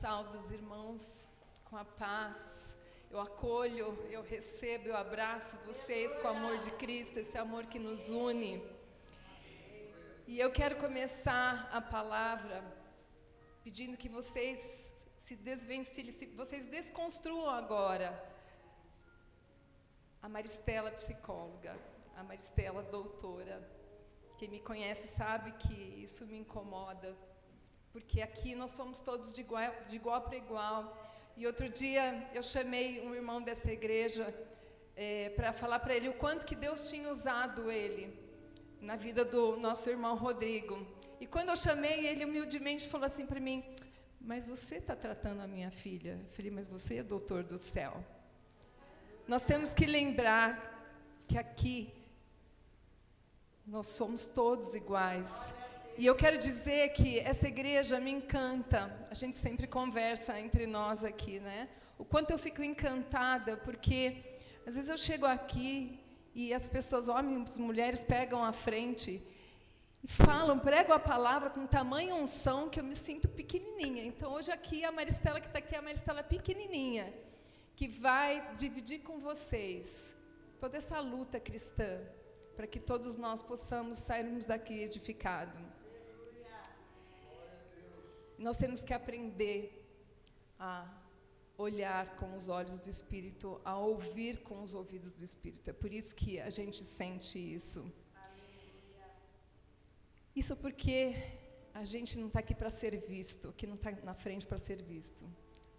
saúdo os irmãos com a paz. Eu acolho, eu recebo, eu abraço vocês com o amor de Cristo, esse amor que nos une. E eu quero começar a palavra pedindo que vocês se desvencilhem, vocês desconstruam agora a Maristela psicóloga, a Maristela doutora. Quem me conhece sabe que isso me incomoda, porque aqui nós somos todos de igual para igual. E outro dia eu chamei um irmão dessa igreja para falar para ele o quanto que Deus tinha usado ele na vida do nosso irmão Rodrigo. E quando eu chamei, ele humildemente falou assim para mim: mas você está tratando a minha filha? Eu falei: mas você é doutor do céu. Nós temos que lembrar que aqui nós somos todos iguais. E eu quero dizer que essa igreja me encanta. A gente sempre conversa entre nós aqui, né? O quanto eu fico encantada, porque às vezes eu chego aqui e as pessoas, homens e mulheres, pegam a frente e falam, pregam a palavra com tamanha unção que eu me sinto pequenininha. Então hoje aqui, a Maristela que está aqui, é a Maristela pequenininha, que vai dividir com vocês toda essa luta cristã, para que todos nós possamos sairmos daqui edificados. Nós temos que aprender a olhar com os olhos do Espírito, a ouvir com os ouvidos do Espírito. É por isso que a gente sente isso. Isso porque a gente não está aqui para ser visto, que não está na frente para ser visto,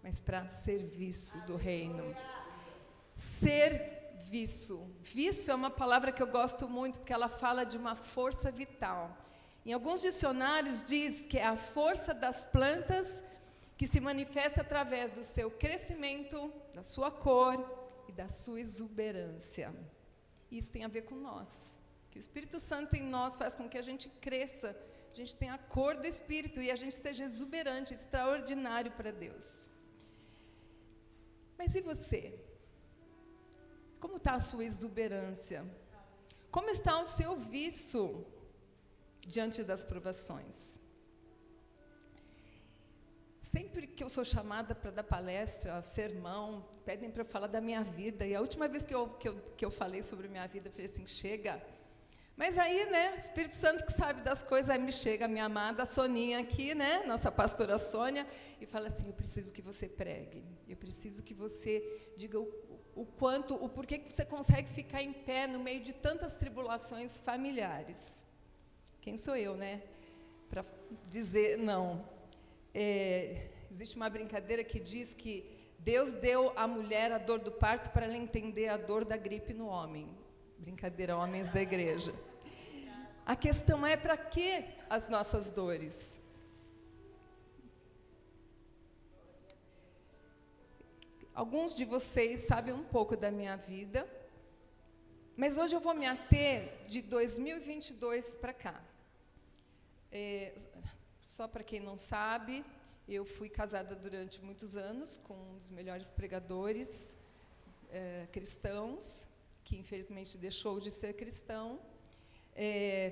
mas para serviço do reino. Serviço. Vício é uma palavra que eu gosto muito, porque ela fala de uma força vital. Em alguns dicionários diz que é a força das plantas que se manifesta através do seu crescimento, da sua cor e da sua exuberância. Isso tem a ver com nós. Que o Espírito Santo em nós faz com que a gente cresça, a gente tenha a cor do Espírito e a gente seja exuberante, extraordinário para Deus. Mas e você? Como está a sua exuberância? Como está o seu vício diante das provações? Sempre que eu sou chamada para dar palestra, sermão, pedem para eu falar da minha vida. E a última vez que eu falei sobre minha vida, eu falei assim: chega. Mas aí, né, o Espírito Santo que sabe das coisas, aí me chega a minha amada Soninha aqui, né, nossa pastora Sônia, e fala assim: eu preciso que você pregue, eu preciso que você diga o porquê que você consegue ficar em pé no meio de tantas tribulações familiares. Quem sou eu, né, para dizer não? Existe uma brincadeira que diz que Deus deu à mulher a dor do parto para ela entender a dor da gripe no homem. Brincadeira, homens da igreja. A questão é: para que as nossas dores? Alguns de vocês sabem um pouco da minha vida, mas hoje eu vou me ater de 2022 para cá. Só para quem não sabe, eu fui casada durante muitos anos com um dos melhores pregadores cristãos, que infelizmente deixou de ser cristão.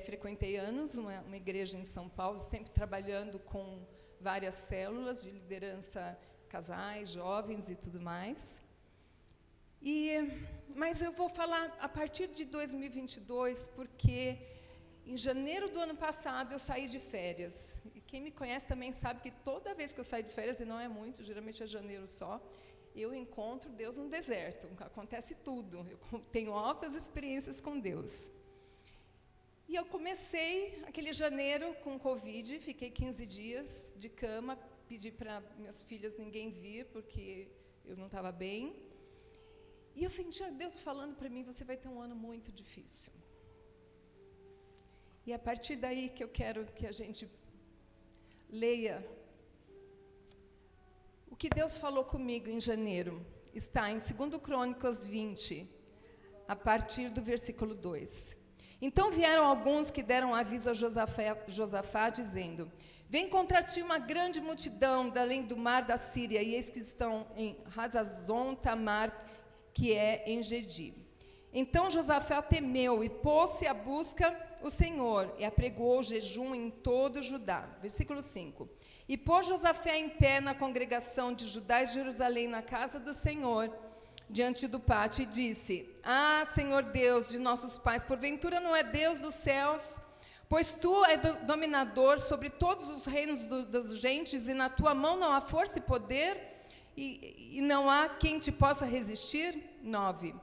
Frequentei anos uma igreja em São Paulo, sempre trabalhando com várias células de liderança, casais, jovens e tudo mais. Mas eu vou falar a partir de 2022, porque em janeiro do ano passado eu saí de férias. E quem me conhece também sabe que toda vez que eu saio de férias, e não é muito, geralmente é janeiro só, eu encontro Deus no deserto. Acontece tudo. Eu tenho altas experiências com Deus. E eu comecei aquele janeiro com Covid, fiquei 15 dias de cama, pedi para minhas filhas ninguém vir, porque eu não estava bem. E eu sentia Deus falando para mim: você vai ter um ano muito difícil. E é a partir daí que eu quero que a gente leia o que Deus falou comigo em janeiro. Está em 2 Crônicas 20, a partir do versículo 2. Então vieram alguns que deram aviso a Josafá, dizendo: vem contra ti uma grande multidão da além do mar da Síria, e eis que estão em Hazazon Tamar, que é em Gedi. Então Josafá temeu e pôs-se à busca o Senhor, e apregoou jejum em todo Judá. Versículo 5. E pôs Josafé em pé na congregação de Judá e Jerusalém, na casa do Senhor, diante do pátio, e disse: Ah, Senhor Deus de nossos pais, porventura não é Deus dos céus? Pois tu és dominador sobre todos os reinos das gentes, e na tua mão não há força e poder, e não há quem te possa resistir? 9.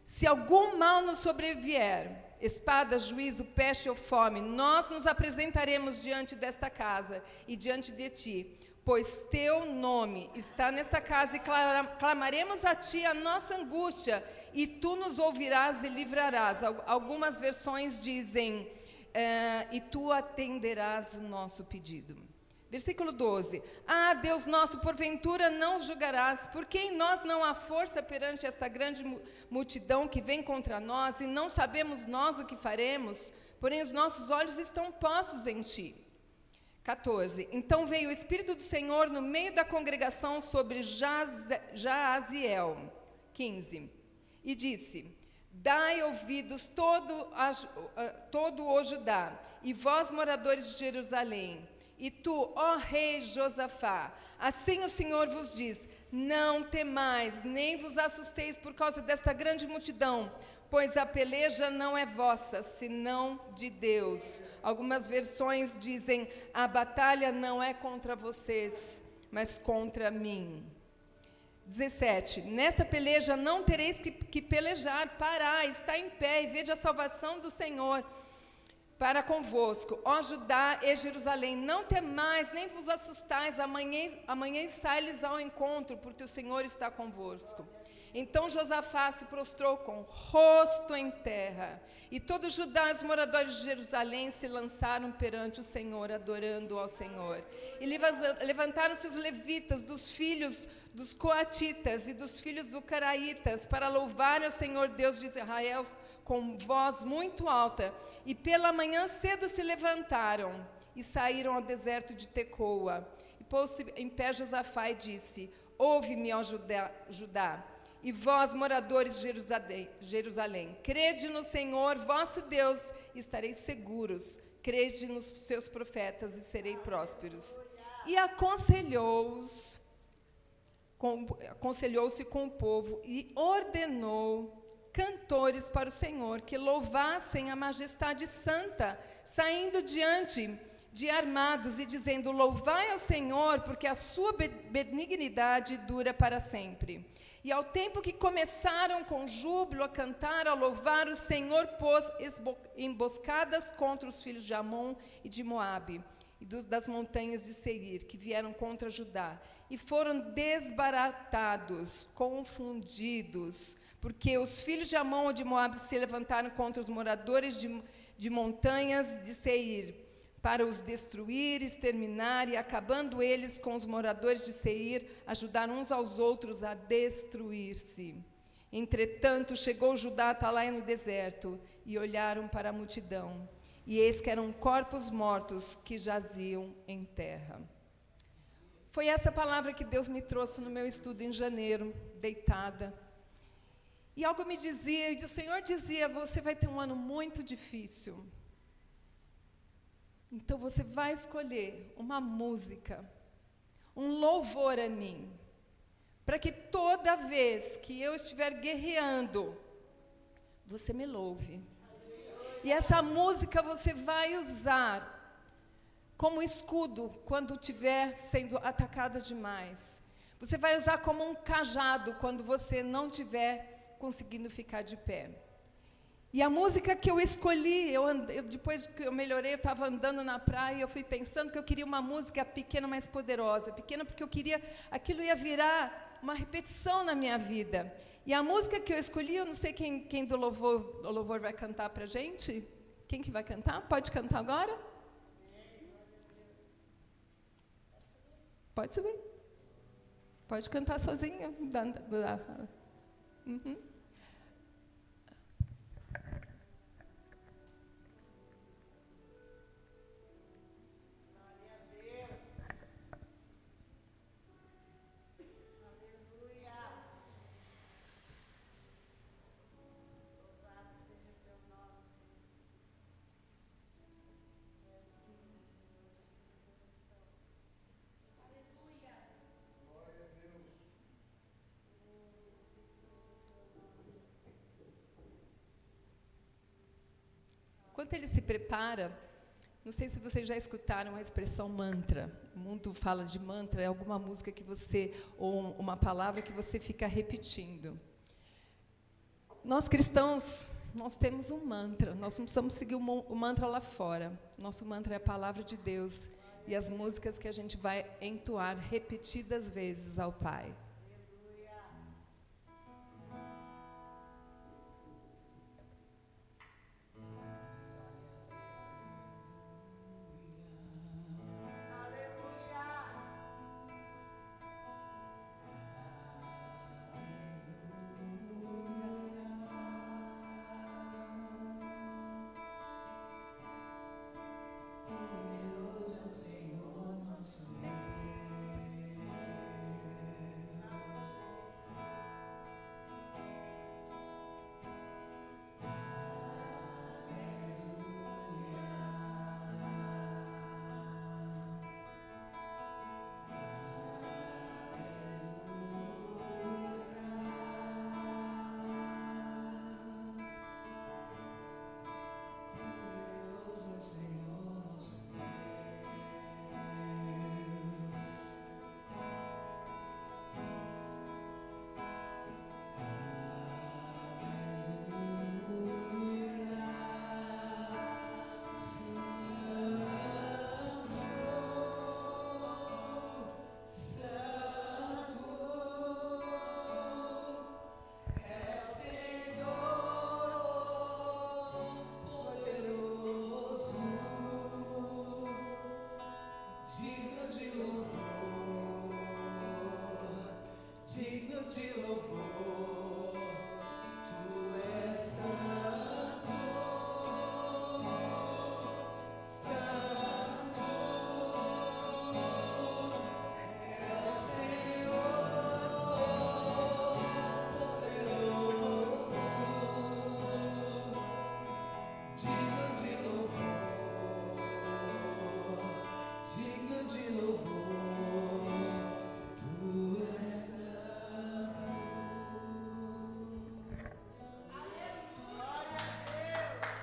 Se algum mal nos sobrevier, espada, juízo, peste ou fome, nós nos apresentaremos diante desta casa e diante de ti, pois teu nome está nesta casa, e clamaremos a ti a nossa angústia, e tu nos ouvirás e livrarás. Algumas versões dizem, e tu atenderás o nosso pedido. Versículo 12. Ah, Deus nosso, porventura não julgarás, porque em nós não há força perante esta grande multidão que vem contra nós, e não sabemos nós o que faremos, porém os nossos olhos estão postos em ti. 14. Então veio o Espírito do Senhor no meio da congregação sobre Jaaziel. 15. E disse: Dai ouvidos todo o Judá, e vós, moradores de Jerusalém, e tu, ó rei Josafá, assim o Senhor vos diz: não temais, nem vos assusteis por causa desta grande multidão, pois a peleja não é vossa, senão de Deus. Algumas versões dizem: a batalha não é contra vocês, mas contra mim. 17. Nesta peleja não tereis que pelejar, parai, está em pé, e vede a salvação do Senhor para convosco, ó Judá e Jerusalém. Não temais, nem vos assustais, amanhã sai-lhes ao encontro, porque o Senhor está convosco. Então Josafá se prostrou com o rosto em terra, e todo Judá e os moradores de Jerusalém se lançaram perante o Senhor, adorando ao Senhor. E levantaram-se os levitas, dos filhos dos coatitas e dos filhos do caraítas, para louvarem ao Senhor Deus de Israel com voz muito alta. E pela manhã cedo se levantaram e saíram ao deserto de Tecoa. E pôs-se em pé Josafá e disse: ouve-me, ó Judá, e vós, moradores de Jerusalém, crede no Senhor vosso Deus, e estareis seguros. Crede nos seus profetas, e serei prósperos. E aconselhou-se com o povo e ordenou cantores para o Senhor, que louvassem a majestade santa, saindo diante de armados e dizendo: louvai ao Senhor, porque a sua benignidade dura para sempre. E ao tempo que começaram com júbilo a cantar, a louvar, o Senhor pôs emboscadas contra os filhos de Amon e de Moabe, e das montanhas de Seir, que vieram contra Judá, e foram desbaratados, confundidos, porque os filhos de Amon e de Moabe se levantaram contra os moradores de montanhas de Seir, para os destruir, exterminar, e acabando eles com os moradores de Seir, ajudaram uns aos outros a destruir-se. Entretanto, chegou Judá a Atalaia no deserto, e olharam para a multidão, e eis que eram corpos mortos que jaziam em terra. Foi essa palavra que Deus me trouxe no meu estudo em janeiro, deitada. E algo me dizia, e o Senhor dizia: você vai ter um ano muito difícil. Então você vai escolher uma música, um louvor a mim, para que toda vez que eu estiver guerreando, você me louve. E essa música você vai usar como escudo quando estiver sendo atacada demais. Você vai usar como um cajado quando você não estiver conseguindo ficar de pé. E a música que eu escolhi, depois que eu melhorei, eu estava andando na praia e eu fui pensando que eu queria uma música pequena, mas poderosa. Pequena porque eu queria, aquilo ia virar uma repetição na minha vida. E a música que eu escolhi, eu não sei quem do louvor vai cantar para a gente. Quem que vai cantar? Pode cantar agora? Pode subir. Pode cantar sozinho. Uhum. enquanto ele se prepara, não sei se vocês já escutaram a expressão mantra. O mundo fala de mantra, é alguma música que você, ou uma palavra que você fica repetindo. Nós cristãos, nós temos um mantra, nós não precisamos seguir o mantra lá fora. Nosso mantra é a palavra de Deus e as músicas que a gente vai entoar repetidas vezes ao Pai.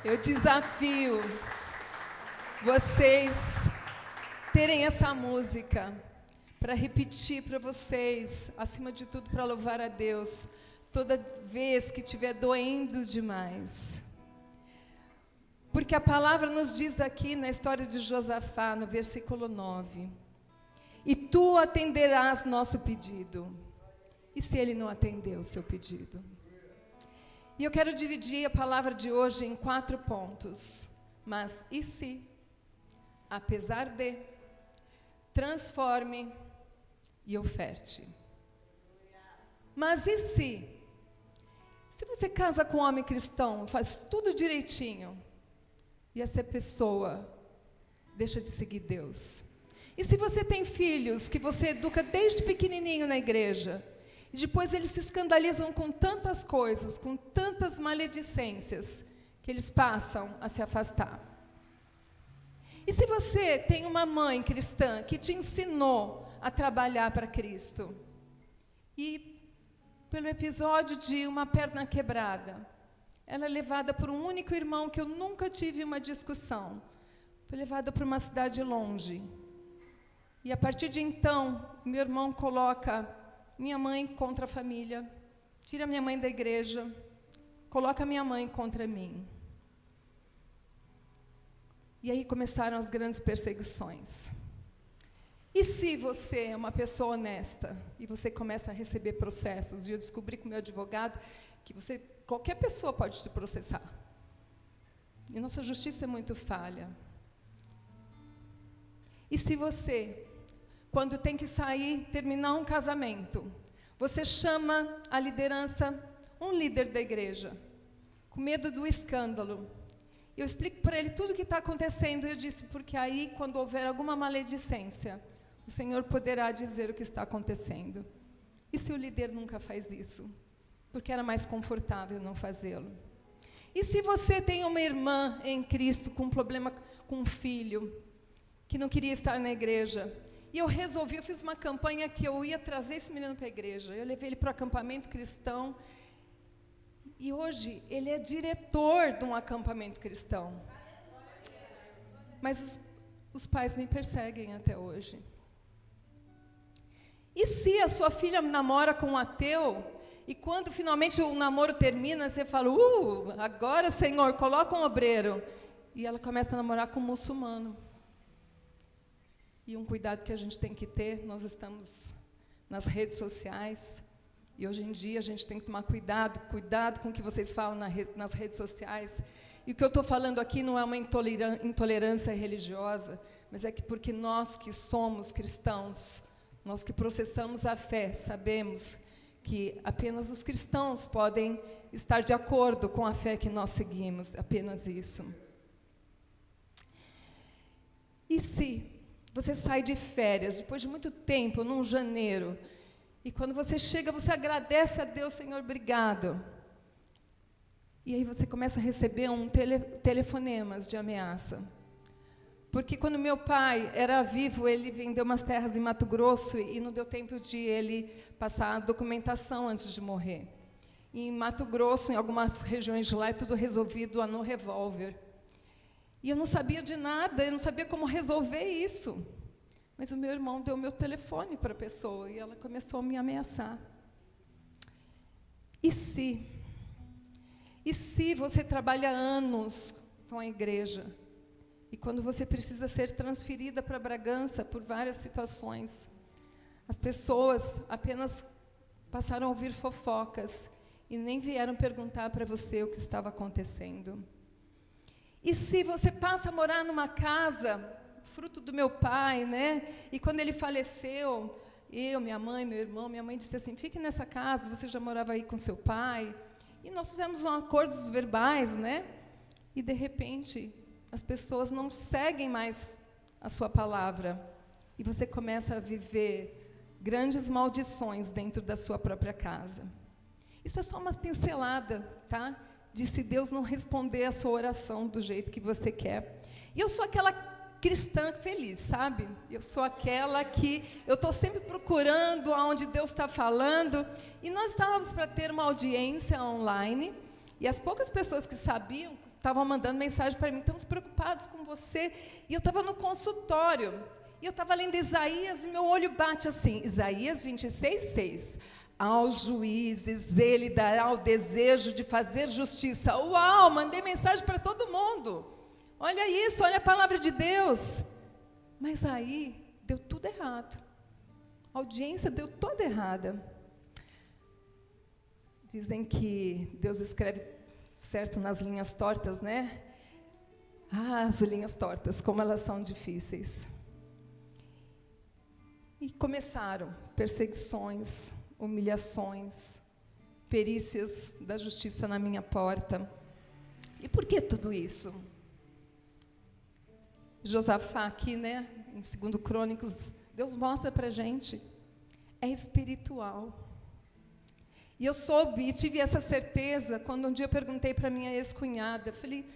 Eu desafio vocês terem essa música para repetir para vocês, acima de tudo para louvar a Deus, toda vez que estiver doendo demais. Porque a palavra nos diz aqui na história de Josafá, no versículo 9, e tu atenderás nosso pedido. E se ele não atender o seu pedido? E eu quero dividir a palavra de hoje em 4 pontos. Mas e se, apesar de, transforme e oferte. Mas e se? Se você casa com um homem cristão, faz tudo direitinho, e essa pessoa deixa de seguir Deus? E se você tem filhos que você educa desde pequenininho na igreja, e depois eles se escandalizam com tantas coisas, com tantas maledicências, que eles passam a se afastar? E se você tem uma mãe cristã que te ensinou a trabalhar para Cristo, e pelo episódio de uma perna quebrada, ela é levada por um único irmão que eu nunca tive uma discussão, foi levada para uma cidade longe, e a partir de então, meu irmão coloca minha mãe contra a família, tira minha mãe da igreja, coloca minha mãe contra mim. E aí começaram as grandes perseguições. E se você é uma pessoa honesta, e você começa a receber processos, e eu descobri com o meu advogado que qualquer pessoa pode te processar. E nossa justiça é muito falha. E se você, quando tem que sair, terminar um casamento, você chama a liderança, um líder da igreja, com medo do escândalo. Eu explico para ele tudo o que está acontecendo, e eu disse, porque aí, quando houver alguma maledicência, o Senhor poderá dizer o que está acontecendo. E se o líder nunca faz isso? Porque era mais confortável não fazê-lo. E se você tem uma irmã em Cristo com um problema com um filho, que não queria estar na igreja, e eu fiz uma campanha que eu ia trazer esse menino para a igreja. Eu levei ele para o acampamento cristão. E hoje ele é diretor de um acampamento cristão. Mas os pais me perseguem até hoje. E se a sua filha namora com um ateu, e quando finalmente o namoro termina, você fala, agora, Senhor, coloca um obreiro. E ela começa a namorar com um muçulmano. E um cuidado que a gente tem que ter, nós estamos nas redes sociais, e hoje em dia a gente tem que tomar cuidado com o que vocês falam nas redes sociais. E o que eu estou falando aqui não é uma intolerância religiosa, mas é que porque nós que somos cristãos, nós que processamos a fé, sabemos que apenas os cristãos podem estar de acordo com a fé que nós seguimos, apenas isso. E se você sai de férias, depois de muito tempo, num janeiro, e quando você chega, você agradece a Deus, Senhor, obrigado. E aí você começa a receber telefonemas de ameaça. Porque quando meu pai era vivo, ele vendeu umas terras em Mato Grosso e não deu tempo de ele passar a documentação antes de morrer. E em Mato Grosso, em algumas regiões de lá, é tudo resolvido no revólver. E eu não sabia de nada, eu não sabia como resolver isso. Mas o meu irmão deu meu telefone para a pessoa e ela começou a me ameaçar. E se você trabalha anos com a igreja, e quando você precisa ser transferida para Bragança por várias situações, as pessoas apenas passaram a ouvir fofocas e nem vieram perguntar para você o que estava acontecendo. E se você passa a morar numa casa, fruto do meu pai, né? E quando ele faleceu, eu, minha mãe, meu irmão, minha mãe disse assim, fique nessa casa, você já morava aí com seu pai. E nós fizemos acordos verbais, né? E, de repente, as pessoas não seguem mais a sua palavra. E você começa a viver grandes maldições dentro da sua própria casa. Isso é só uma pincelada, tá? De se Deus não responder a sua oração do jeito que você quer. E eu sou aquela cristã feliz, sabe? Eu sou aquela que eu estou sempre procurando aonde Deus está falando. E nós estávamos para ter uma audiência online, e as poucas pessoas que sabiam estavam mandando mensagem para mim, estamos preocupados com você. E eu estava no consultório, e eu estava lendo Isaías, e meu olho bate assim, Isaías 26:6. Aos juízes ele dará o desejo de fazer justiça. Uau, mandei mensagem para todo mundo. Olha isso, olha a palavra de Deus. Mas aí, deu tudo errado. A audiência deu toda errada. Dizem que Deus escreve certo nas linhas tortas, né? As linhas tortas, como elas são difíceis. E começaram perseguições, humilhações, perícias da justiça na minha porta. E por que tudo isso? Josafá aqui, né, em 2 Crônicas, Deus mostra para a gente, é espiritual. E eu soube, e tive essa certeza, quando um dia eu perguntei para minha ex-cunhada, falei,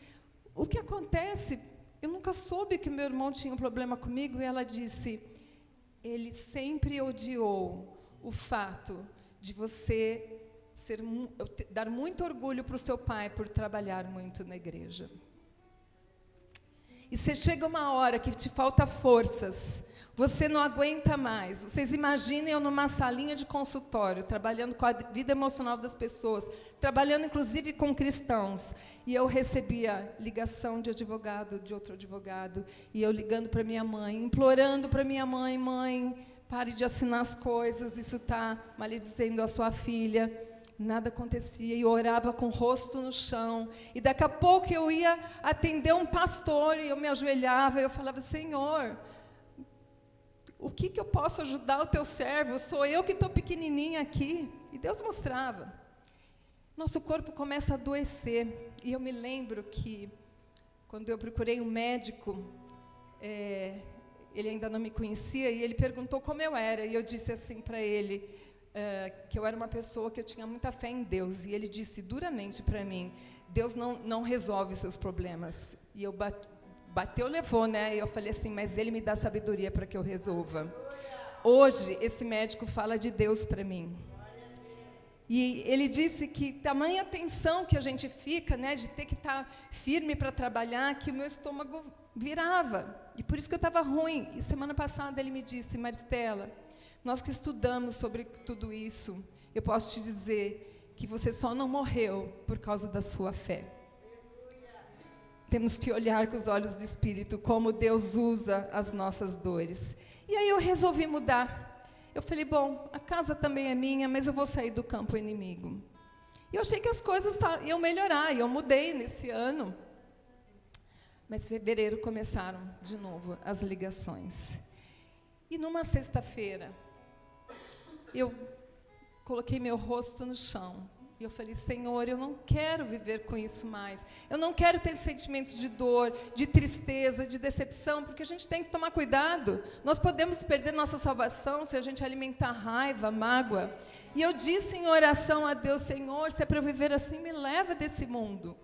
o que acontece? Eu nunca soube que meu irmão tinha um problema comigo, e ela disse, ele sempre odiou o fato de você dar muito orgulho para o seu pai por trabalhar muito na igreja. E você chega uma hora que te falta forças, você não aguenta mais. Vocês imaginem eu numa salinha de consultório, trabalhando com a vida emocional das pessoas, trabalhando inclusive com cristãos, e eu recebia ligação de advogado, de outro advogado, e eu ligando para minha mãe, implorando para minha mãe, mãe, pare de assinar as coisas, isso está maledizendo a sua filha. Nada acontecia, e eu orava com o rosto no chão, e daqui a pouco eu ia atender um pastor, e eu me ajoelhava, e eu falava, Senhor, o que eu posso ajudar o teu servo? Sou eu que estou pequenininha aqui. E Deus mostrava. Nosso corpo começa a adoecer, e eu me lembro que, quando eu procurei um médico, ele ainda não me conhecia, e ele perguntou como eu era, e eu disse assim para ele, que eu era uma pessoa que eu tinha muita fé em Deus, e ele disse duramente para mim, Deus não resolve seus problemas. E eu bateu, levou, né? E eu falei assim, mas Ele me dá sabedoria para que eu resolva. Hoje, esse médico fala de Deus para mim. E ele disse que tamanha tensão que a gente fica, né, de ter que estar firme para trabalhar, que o meu estômago virava. E por isso que eu estava ruim. E semana passada ele me disse: Maristela, nós que estudamos sobre tudo isso, eu posso te dizer que você só não morreu por causa da sua fé. Temos que olhar com os olhos do Espírito como Deus usa as nossas dores. E aí eu resolvi mudar. Eu falei, bom, a casa também é minha, mas eu vou sair do campo inimigo. E eu achei que as coisas iam melhorar, e eu mudei nesse ano. Mas em fevereiro começaram de novo as ligações. E numa sexta-feira, eu coloquei meu rosto no chão. E eu falei, Senhor, eu não quero viver com isso mais. Eu não quero ter sentimentos de dor, de tristeza, de decepção, porque a gente tem que tomar cuidado. Nós podemos perder nossa salvação se a gente alimentar raiva, mágoa. E eu disse em oração a Deus, Senhor, se é para eu viver assim, me leva desse mundo.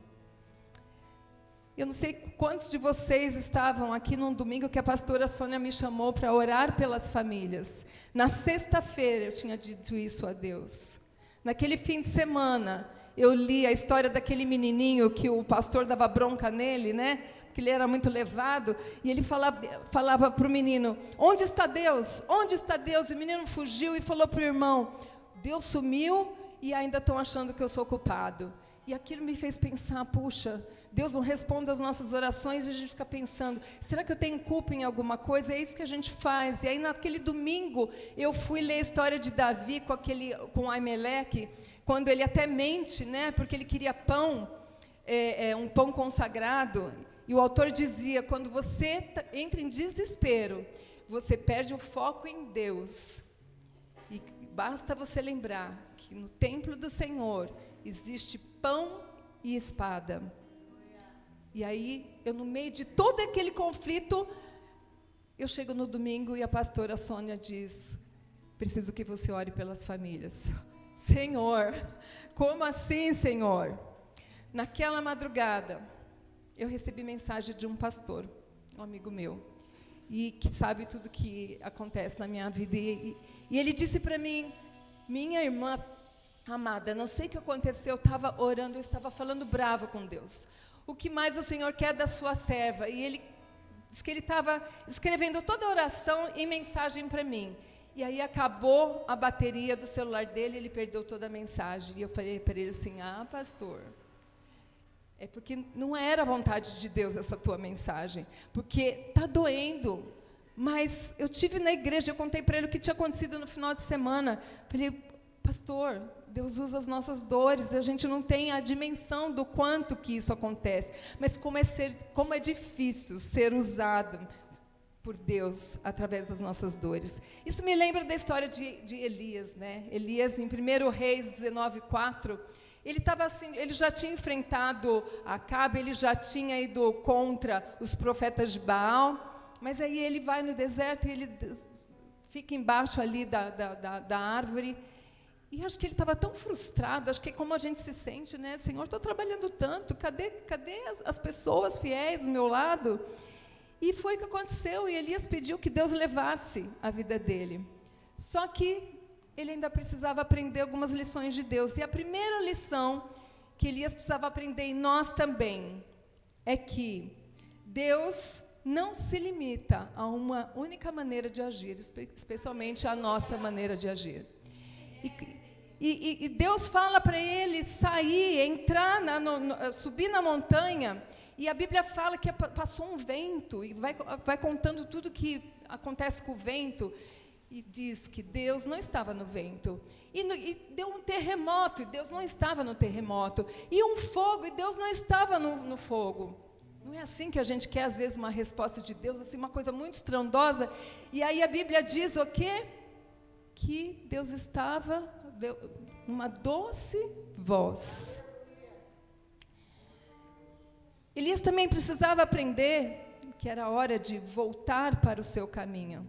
Eu não sei quantos de vocês estavam aqui num domingo que a pastora Sônia me chamou para orar pelas famílias. Na sexta-feira eu tinha dito isso a Deus. Naquele fim de semana, eu li a história daquele menininho que o pastor dava bronca nele, né? Porque ele era muito levado, e ele falava para o menino, onde está Deus? Onde está Deus? E o menino fugiu e falou para o irmão, Deus sumiu e ainda estão achando que eu sou culpado. E aquilo me fez pensar, puxa, Deus não responde às nossas orações e a gente fica pensando, será que eu tenho culpa em alguma coisa? É isso que a gente faz. E aí naquele domingo eu fui ler a história de Davi com Aimeleque, quando ele até mente, né, porque ele queria pão, um pão consagrado. E o autor dizia, quando você entra em desespero, você perde o foco em Deus. E basta você lembrar que no templo do Senhor existe pão e espada. E aí, eu no meio de todo aquele conflito, eu chego no domingo e a pastora Sônia diz, preciso que você ore pelas famílias. Senhor, como assim, Senhor? Naquela madrugada, eu recebi mensagem de um pastor, um amigo meu, e que sabe tudo que acontece na minha vida. E ele disse para mim, minha irmã amada, não sei o que aconteceu, eu estava orando, eu estava falando bravo com Deus. O que mais o Senhor quer da sua serva? E ele disse que ele estava escrevendo toda a oração em mensagem para mim. E aí acabou a bateria do celular dele, ele perdeu toda a mensagem. E eu falei para ele assim, pastor, é porque não era a vontade de Deus essa tua mensagem, porque está doendo. Mas eu tive na igreja, eu contei para ele o que tinha acontecido no final de semana. Falei, pastor, Deus usa as nossas dores, a gente não tem a dimensão do quanto que isso acontece, mas como é difícil ser usado por Deus através das nossas dores. Isso me lembra da história de Elias, né? Elias, em 1 Reis 19:4, ele já tinha enfrentado Acabe, ele já tinha ido contra os profetas de Baal, mas aí ele vai no deserto e ele fica embaixo ali da árvore. E acho que ele estava tão frustrado, acho que é como a gente se sente, né? Senhor, estou trabalhando tanto, cadê as pessoas fiéis do meu lado? E foi o que aconteceu, e Elias pediu que Deus levasse a vida dele. Só que ele ainda precisava aprender algumas lições de Deus. E a primeira lição que Elias precisava aprender, e nós também, é que Deus não se limita a uma única maneira de agir, especialmente a nossa maneira de agir. E Deus fala para ele sair, entrar, subir na montanha, e a Bíblia fala que passou um vento, e vai contando tudo que acontece com o vento, e diz que Deus não estava no vento, e deu um terremoto, e Deus não estava no terremoto, e um fogo, e Deus não estava no fogo. Não é assim que a gente quer, às vezes, uma resposta de Deus, assim, uma coisa muito estrondosa, e aí a Bíblia diz o quê? Que Deus estava numa doce voz. Elias também precisava aprender que era hora de voltar para o seu caminho.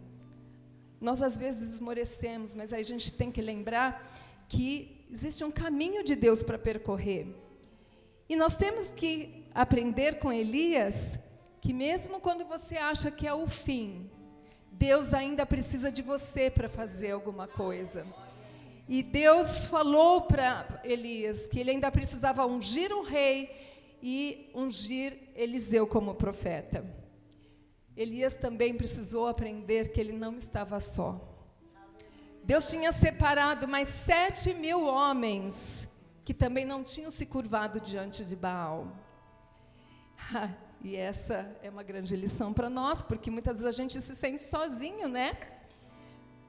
Nós às vezes esmorecemos, mas aí a gente tem que lembrar que existe um caminho de Deus para percorrer. E nós temos que aprender com Elias que mesmo quando você acha que é o fim, Deus ainda precisa de você para fazer alguma coisa. E Deus falou para Elias que ele ainda precisava ungir o rei e ungir Eliseu como profeta. Elias também precisou aprender que ele não estava só. Deus tinha separado mais 7.000 homens que também não tinham se curvado diante de Baal. E essa é uma grande lição para nós, porque muitas vezes a gente se sente sozinho, né?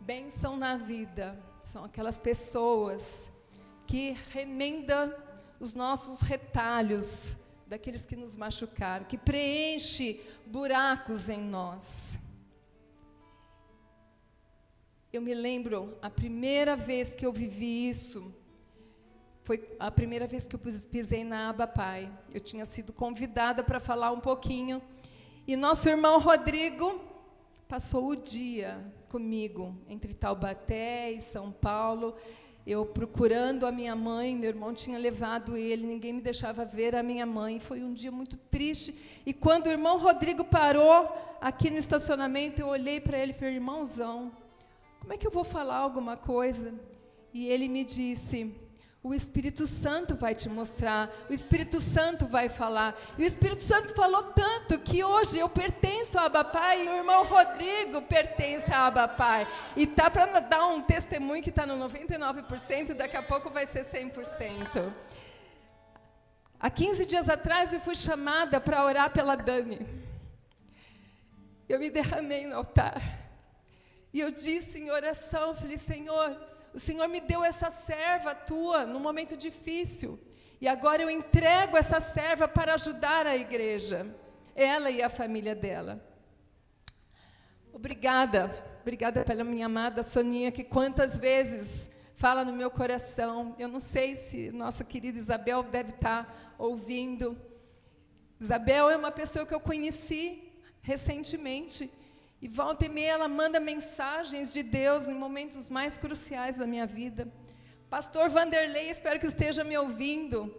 Bênção na vida são aquelas pessoas que remendam os nossos retalhos daqueles que nos machucaram, que preenche buracos em nós. Eu me lembro, a primeira vez que eu vivi isso, foi a primeira vez que eu pisei na Aba Pai. Eu tinha sido convidada para falar um pouquinho, e nosso irmão Rodrigo passou o dia comigo, entre Taubaté e São Paulo, eu procurando a minha mãe. Meu irmão tinha levado ele, ninguém me deixava ver a minha mãe. Foi um dia muito triste. E quando o irmão Rodrigo parou aqui no estacionamento, eu olhei para ele e falei: irmãozão, como é que eu vou falar alguma coisa? E ele me disse: o Espírito Santo vai te mostrar, o Espírito Santo vai falar. E o Espírito Santo falou tanto que hoje eu pertenço à Aba Pai e o irmão Rodrigo pertence à Aba Pai. E tá para dar um testemunho que está no 99%, daqui a pouco vai ser 100%. Há 15 dias atrás eu fui chamada para orar pela Dani. Eu me derramei no altar. E eu disse em oração, falei: Senhor, o Senhor me deu essa serva tua num momento difícil, e agora eu entrego essa serva para ajudar a igreja, ela e a família dela. Obrigada pela minha amada Soninha, que quantas vezes fala no meu coração. Eu não sei se nossa querida Isabel deve estar ouvindo. Isabel é uma pessoa que eu conheci recentemente, e volta e meia ela manda mensagens de Deus em momentos mais cruciais da minha vida. Pastor Vanderlei, espero que esteja me ouvindo.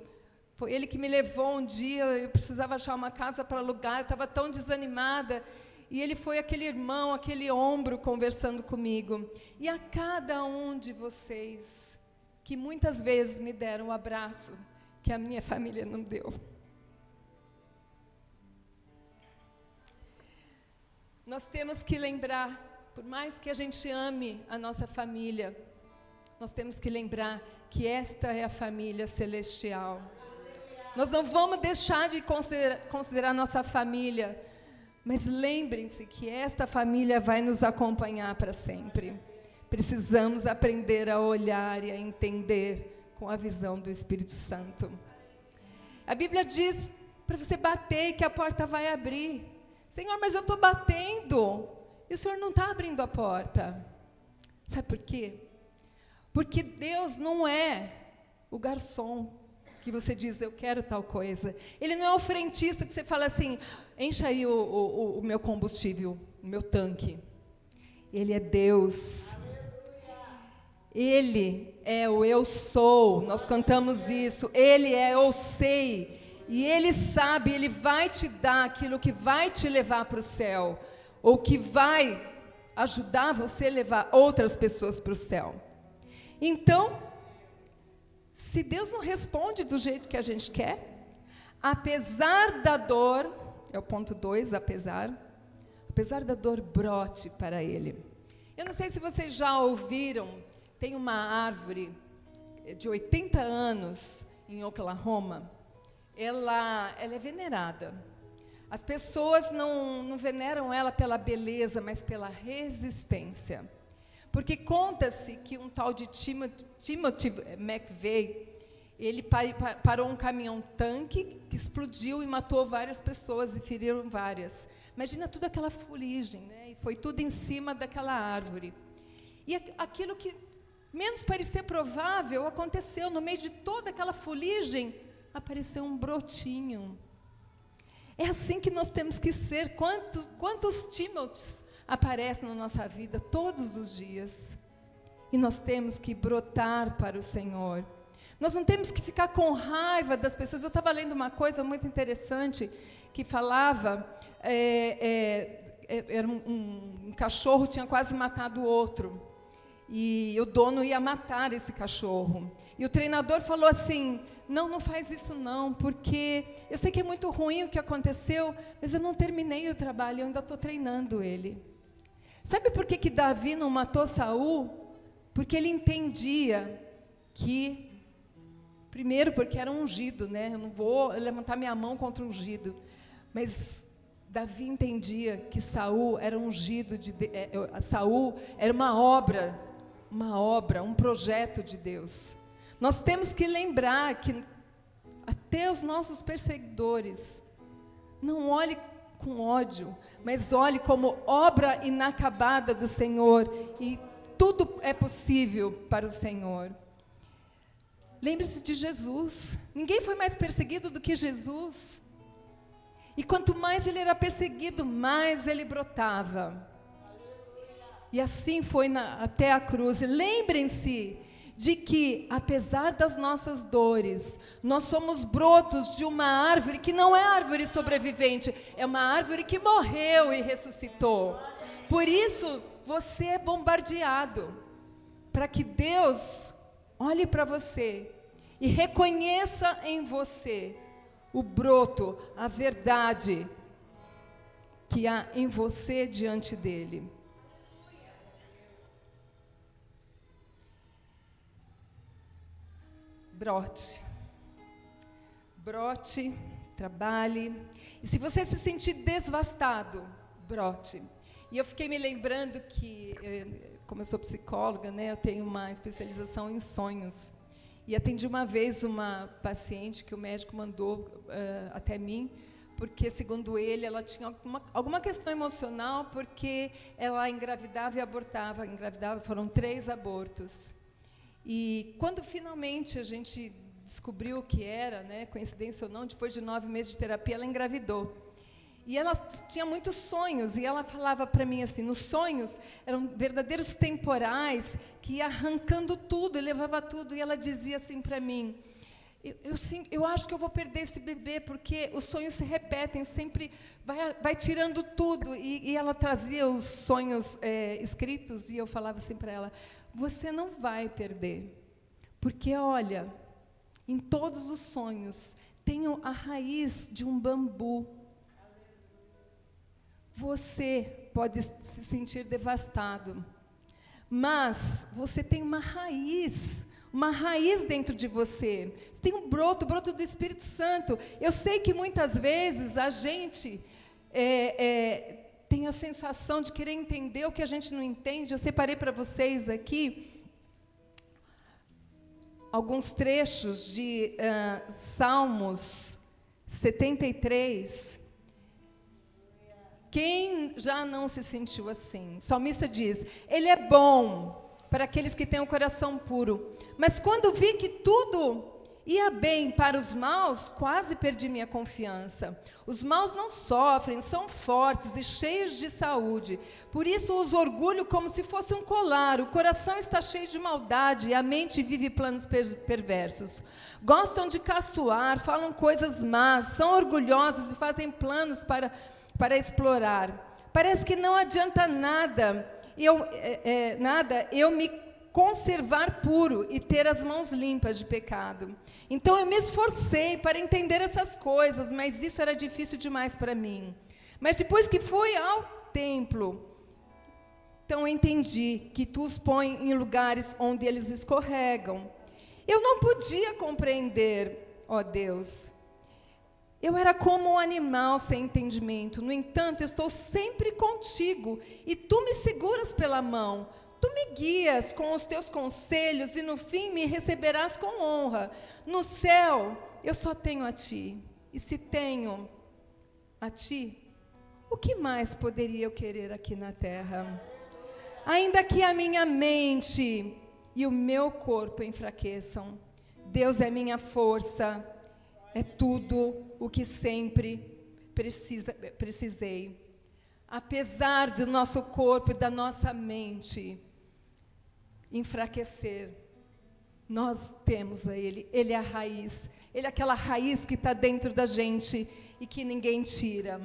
Foi ele que me levou um dia, eu precisava achar uma casa para alugar, eu estava tão desanimada. E ele foi aquele irmão, aquele ombro conversando comigo. E a cada um de vocês, que muitas vezes me deram um abraço que a minha família não deu. Nós temos que lembrar, por mais que a gente ame a nossa família, nós temos que lembrar que esta é a família celestial. Nós não vamos deixar de considerar nossa família, mas lembrem-se que esta família vai nos acompanhar para sempre. Precisamos aprender a olhar e a entender com a visão do Espírito Santo. A Bíblia diz para você bater e que a porta vai abrir. Senhor, mas eu estou batendo e o Senhor não está abrindo a porta. Sabe por quê? Porque Deus não é o garçom que você diz: eu quero tal coisa. Ele não é o frentista que você fala assim: encha aí o meu combustível, o meu tanque. Ele é Deus. Ele é o eu sou. Nós cantamos isso. Ele é eu sei. E Ele sabe, Ele vai te dar aquilo que vai te levar para o céu, ou que vai ajudar você a levar outras pessoas para o céu. Então, se Deus não responde do jeito que a gente quer, apesar da dor, é o ponto 2, apesar da dor, brote para Ele. Eu não sei se vocês já ouviram, tem uma árvore de 80 anos em Oklahoma. Ela é venerada. As pessoas não veneram ela pela beleza, mas pela resistência. Porque conta-se que um tal de Timothy McVeigh, ele parou um caminhão-tanque que explodiu e matou várias pessoas e feriram várias. Imagina toda aquela fuligem, né? E foi tudo em cima daquela árvore. E aquilo que menos parecia provável aconteceu. No meio de toda aquela fuligem, apareceu um brotinho. É assim que nós temos que ser. Quantos Timothys aparecem na nossa vida todos os dias? E nós temos que brotar para o Senhor. Nós não temos que ficar com raiva das pessoas. Eu estava lendo uma coisa muito interessante que falava, era um cachorro tinha quase matado o outro. e o dono ia matar esse cachorro. E o treinador falou assim, não faz isso não, porque eu sei que é muito ruim o que aconteceu, mas eu não terminei o trabalho, eu ainda estou treinando ele. Sabe por que Davi não matou Saul? Porque ele entendia que, primeiro, porque era ungido, né? Eu não vou levantar minha mão contra o ungido, mas Davi entendia que Saul era ungido, Saul era uma obra, um projeto de Deus. Nós temos que lembrar que até os nossos perseguidores, não olhe com ódio, mas olhe como obra inacabada do Senhor, e tudo é possível para o Senhor. Lembre-se de Jesus, ninguém foi mais perseguido do que Jesus, e quanto mais ele era perseguido, mais ele brotava, e assim foi até a cruz. E lembrem-se de que, apesar das nossas dores, nós somos brotos de uma árvore que não é árvore sobrevivente, é uma árvore que morreu e ressuscitou. Por isso, você é bombardeado, para que Deus olhe para você e reconheça em você o broto, a verdade que há em você diante dele. Brote, trabalhe. E se você se sentir devastado, brote. E eu fiquei me lembrando que, como eu sou psicóloga, né, eu tenho uma especialização em sonhos. E atendi uma vez uma paciente que o médico mandou até mim, porque, segundo ele, ela tinha alguma questão emocional, porque ela engravidava e abortava. Foram 3 abortos. E quando finalmente a gente descobriu o que era, né, coincidência ou não, depois de 9 meses de terapia, ela engravidou. E ela tinha muitos sonhos, e ela falava para mim assim, nos sonhos eram verdadeiros temporais, que ia arrancando tudo, e levava tudo, e ela dizia assim para mim, eu acho que eu vou perder esse bebê, porque os sonhos se repetem, sempre vai tirando tudo, e ela trazia os sonhos escritos, e eu falava assim para ela, você não vai perder, porque, olha, em todos os sonhos tem a raiz de um bambu. Você pode se sentir devastado, mas você tem uma raiz dentro de você. Você tem um broto do Espírito Santo. Eu sei que muitas vezes a gente tem a sensação de querer entender o que a gente não entende. Eu separei para vocês aqui alguns trechos de Salmos 73. Quem já não se sentiu assim? O salmista diz, ele é bom para aqueles que têm o coração puro, mas quando vi que tudo ia bem para os maus, quase perdi minha confiança. Os maus não sofrem, são fortes e cheios de saúde. Por isso os orgulho como se fosse um colar. O coração está cheio de maldade e a mente vive planos perversos. Gostam de caçoar, falam coisas más, são orgulhosos e fazem planos para explorar. Parece que não adianta nada eu me conservar puro e ter as mãos limpas de pecado. Então eu me esforcei para entender essas coisas, mas isso era difícil demais para mim. Mas depois que fui ao templo, então eu entendi que tu os põe em lugares onde eles escorregam. Eu não podia compreender, ó Deus. Eu era como um animal sem entendimento. No entanto, eu estou sempre contigo e tu me seguras pela mão. Tu me guias com os teus conselhos e no fim me receberás com honra. No céu, eu só tenho a ti. E se tenho a ti, o que mais poderia eu querer aqui na terra? Ainda que a minha mente e o meu corpo enfraqueçam, Deus é minha força, é tudo o que sempre precisei. Apesar do nosso corpo e da nossa mente enfraquecer, nós temos a Ele. Ele é a raiz. Ele é aquela raiz que está dentro da gente e que ninguém tira.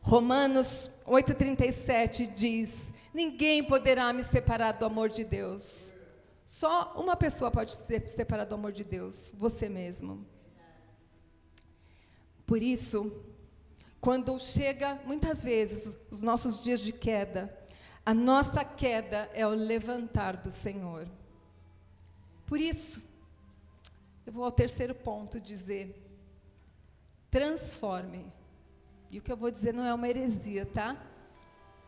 Romanos 8,37 diz, Ninguém poderá me separar do amor de Deus. Só uma pessoa pode se separar do amor de Deus, você mesmo. Por isso, quando chega, muitas vezes, os nossos dias de queda, a nossa queda é o levantar do Senhor. Por isso, eu vou ao terceiro ponto dizer, transforme. E o que eu vou dizer não é uma heresia, tá?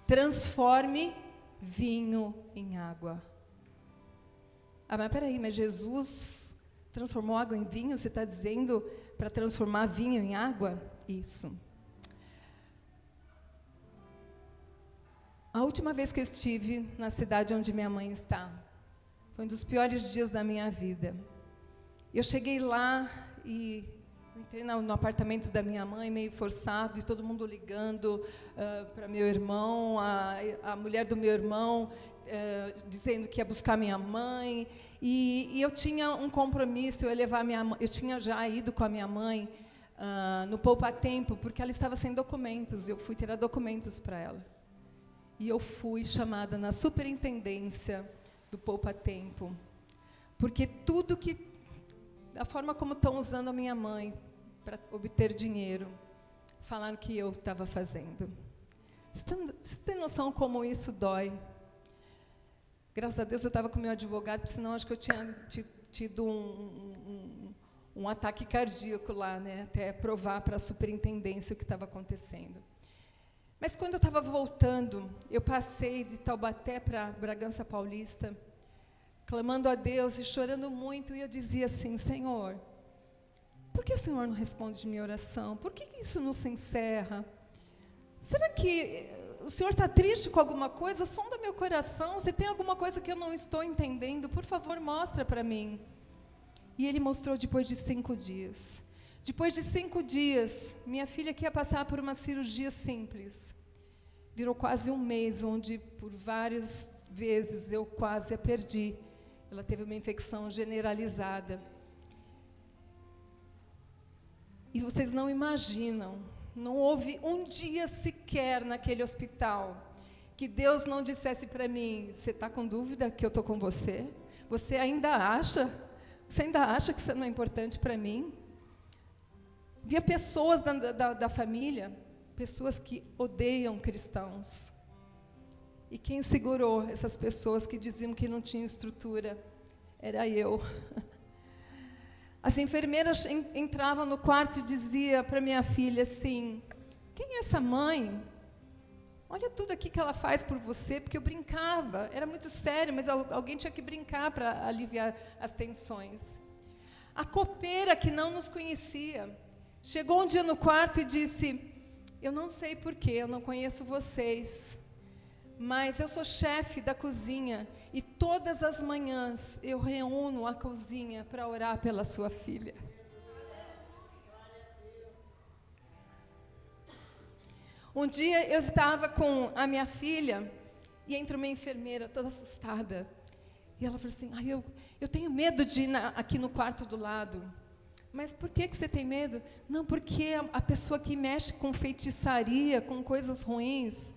Transforme vinho em água. Ah, mas peraí, mas Jesus transformou água em vinho? Você está dizendo para transformar vinho em água? Isso. A última vez que eu estive na cidade onde minha mãe está, foi um dos piores dias da minha vida. Eu cheguei lá e entrei no apartamento da minha mãe, meio forçado, e todo mundo ligando para meu irmão, a mulher do meu irmão dizendo que ia buscar minha mãe. E eu tinha um compromisso, eu ia levar minha mãe, eu tinha já ido com a minha mãe no Poupa Tempo, porque ela estava sem documentos, eu fui tirar documentos para ela. E eu fui chamada na superintendência do Poupa Tempo, porque tudo que, da forma como estão usando a minha mãe para obter dinheiro, falaram que eu estava fazendo. Vocês têm noção como isso dói? Graças a Deus eu estava com o meu advogado, porque senão acho que eu tinha tido um ataque cardíaco lá, né, até provar para a superintendência o que estava acontecendo. Mas quando eu estava voltando, eu passei de Taubaté para Bragança Paulista, clamando a Deus e chorando muito, e eu dizia assim, Senhor, por que o Senhor não responde minha oração? Por que isso não se encerra? Será que o Senhor está triste com alguma coisa? Sonda meu coração, se tem alguma coisa que eu não estou entendendo, por favor, mostra para mim. E Ele mostrou depois de 5 dias. Depois de 5 dias, minha filha que ia passar por uma cirurgia simples, virou quase um mês, onde por várias vezes eu quase a perdi. Ela teve uma infecção generalizada. E vocês não imaginam, não houve um dia sequer naquele hospital que Deus não dissesse para mim, você está com dúvida que eu estou com você? Você ainda acha? Você ainda acha que isso não é importante para mim? Via pessoas da família, pessoas que odeiam cristãos. E quem segurou essas pessoas que diziam que não tinham estrutura? Era eu. As enfermeiras entravam no quarto e diziam para minha filha assim, quem é essa mãe? Olha tudo aqui que ela faz por você, porque eu brincava, era muito sério, mas alguém tinha que brincar para aliviar as tensões. A copeira que não nos conhecia, chegou um dia no quarto e disse, eu não sei porquê, eu não conheço vocês, mas eu sou chefe da cozinha e todas as manhãs eu reúno a cozinha para orar pela sua filha. Um dia eu estava com a minha filha e entra uma enfermeira toda assustada. E ela falou assim, eu tenho medo de ir aqui no quarto do lado. Mas por que você tem medo? Não, porque a pessoa que mexe com feitiçaria, com coisas ruins.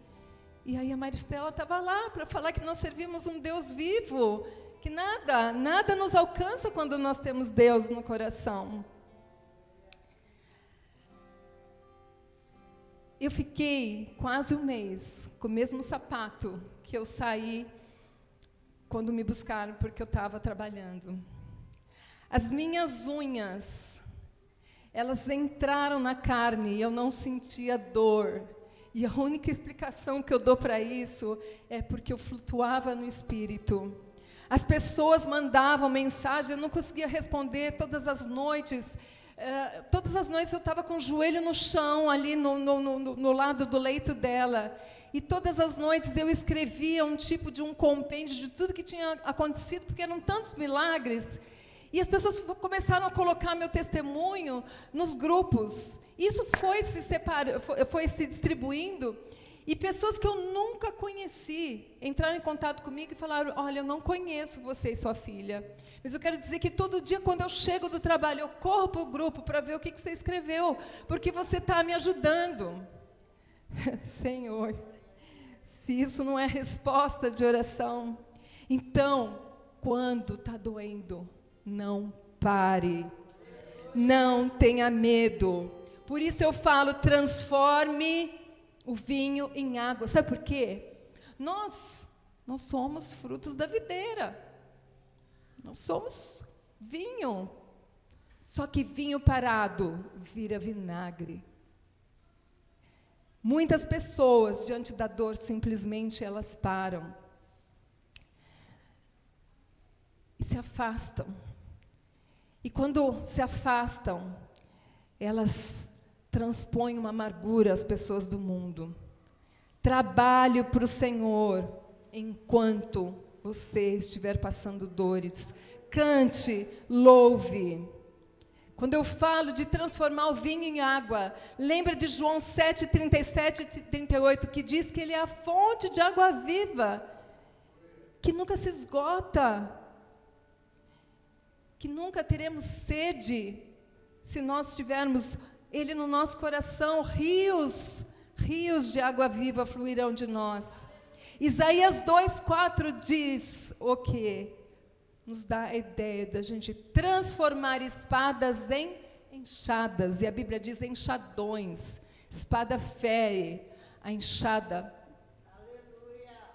E aí a Maristela estava lá para falar que nós servimos um Deus vivo, que nada nos alcança quando nós temos Deus no coração. Eu fiquei quase um mês com o mesmo sapato que eu saí quando me buscaram, porque eu estava trabalhando. As minhas unhas, elas entraram na carne e eu não sentia dor. E a única explicação que eu dou para isso é porque eu flutuava no Espírito. As pessoas mandavam mensagem, eu não conseguia responder todas as noites. Todas as noites eu estava com o joelho no chão, ali no lado do leito dela. E todas as noites eu escrevia um tipo de um compêndio de tudo que tinha acontecido, porque eram tantos milagres. E as pessoas começaram a colocar meu testemunho nos grupos. Isso foi se distribuindo. E pessoas que eu nunca conheci entraram em contato comigo e falaram, olha, eu não conheço você e sua filha. Mas eu quero dizer que todo dia, quando eu chego do trabalho, eu corro para o grupo para ver o que você escreveu, porque você está me ajudando. Senhor, Se isso não é resposta de oração, então, quando está doendo, não pare. Não tenha medo. Por isso eu falo, transforme o vinho em água. Sabe por quê? Nós somos frutos da videira. Nós somos vinho. Só que vinho parado vira vinagre. Muitas pessoas, diante da dor, simplesmente elas param. E se afastam. E quando se afastam, elas transpõem uma amargura às pessoas do mundo. Trabalhe para o Senhor enquanto você estiver passando dores. Cante, louve. Quando eu falo de transformar o vinho em água, lembra de João 7, 37 e 38, que diz que ele é a fonte de água viva, que nunca se esgota, que nunca teremos sede, se nós tivermos ele no nosso coração. Rios de água viva fluirão de nós. Isaías 2:4 diz o quê? Nos dá a ideia da gente transformar espadas em enxadas. E a Bíblia diz enxadões. Espada fere, a enxada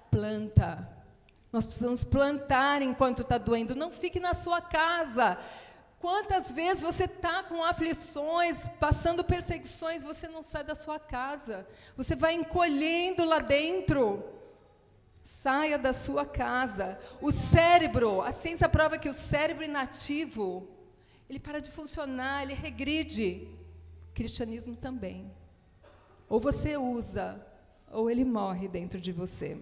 planta. Nós precisamos plantar enquanto está doendo. Não fique na sua casa. Quantas vezes você está com aflições, passando perseguições, você não sai da sua casa. Você vai encolhendo lá dentro. Saia da sua casa. O cérebro, a ciência prova que o cérebro inativo, ele para de funcionar, ele regride. O cristianismo também. Ou você usa, ou ele morre dentro de você.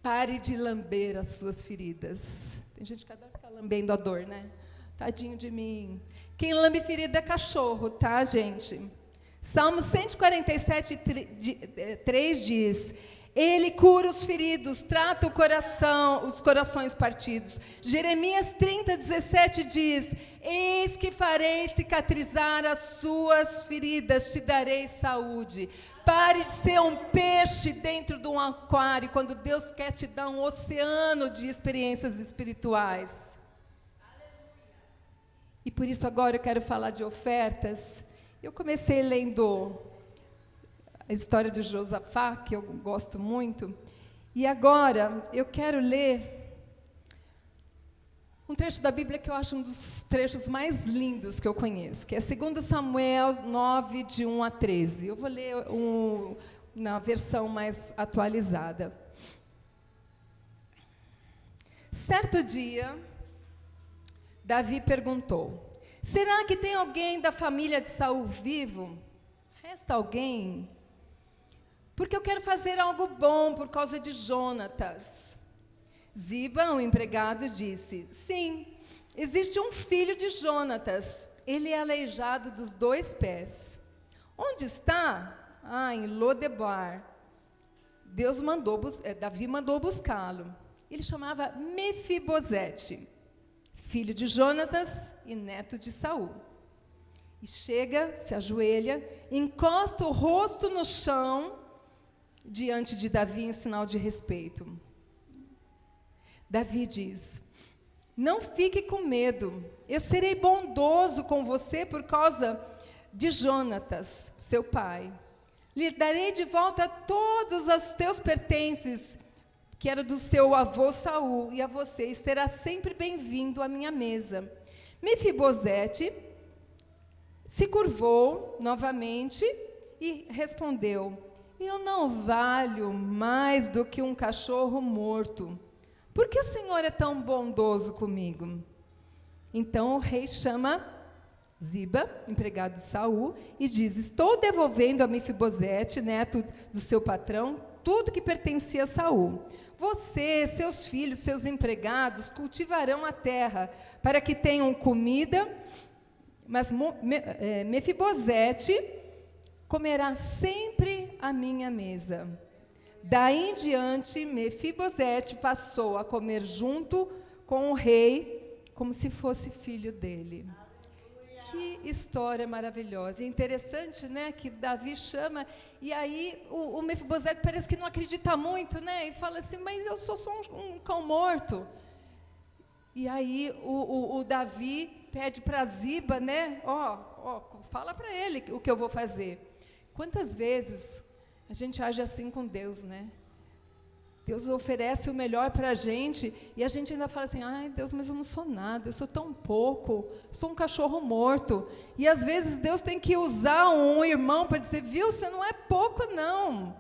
Pare de lamber as suas feridas. Tem gente que adora ficar lambendo a dor, né? Tadinho de mim. Quem lambe ferida é cachorro, tá, gente? Salmo 147, 3 diz: Ele cura os feridos, trata os corações partidos. Jeremias 30, 17 diz: Eis que farei cicatrizar as suas feridas, te darei saúde. Pare de ser um peixe dentro de um aquário, quando Deus quer te dar um oceano de experiências espirituais. E por isso agora eu quero falar de ofertas. Eu comecei lendo a história de Josafá, que eu gosto muito, e agora eu quero ler um trecho da Bíblia que eu acho um dos trechos mais lindos que eu conheço, que é 2 Samuel 9, de 1 a 13. Eu vou ler na versão mais atualizada. Certo dia, Davi perguntou: será que tem alguém da família de Saul vivo? Resta alguém? Porque eu quero fazer algo bom por causa de Jonatas. Ziba, um empregado, disse: sim, existe um filho de Jonatas. Ele é aleijado dos 2 pés. Onde está? Em Lodebar. Davi mandou buscá-lo. Ele chamava Mefibosete, filho de Jonatas e neto de Saul. E chega, se ajoelha, encosta o rosto no chão diante de Davi em sinal de respeito. Davi diz: não fique com medo, eu serei bondoso com você por causa de Jonatas, seu pai. Lhe darei de volta todos os teus pertences, que era do seu avô Saul, e a você será sempre bem-vindo à minha mesa. Mefibosete se curvou novamente e respondeu: eu não valho mais do que um cachorro morto. Por que o Senhor é tão bondoso comigo? Então o rei chama Ziba, empregado de Saul, e diz: estou devolvendo a Mefibosete, neto do seu patrão, tudo que pertencia a Saul. Você, seus filhos, seus empregados cultivarão a terra para que tenham comida, mas Mefibosete comerá sempre à minha mesa. Daí em diante, Mefibosete passou a comer junto com o rei, como se fosse filho dele. Que história maravilhosa. E é interessante, né, que Davi chama, e aí o Mefibosete parece que não acredita muito, né, e fala assim, mas eu sou só um cão morto. E aí o Davi pede para Ziba, né, fala para ele o que eu vou fazer. Quantas vezes a gente age assim com Deus, né? Deus oferece o melhor para a gente e a gente ainda fala assim, ai Deus, mas eu não sou nada, eu sou tão pouco, sou um cachorro morto. E às vezes Deus tem que usar um irmão para dizer, viu, você não é pouco não.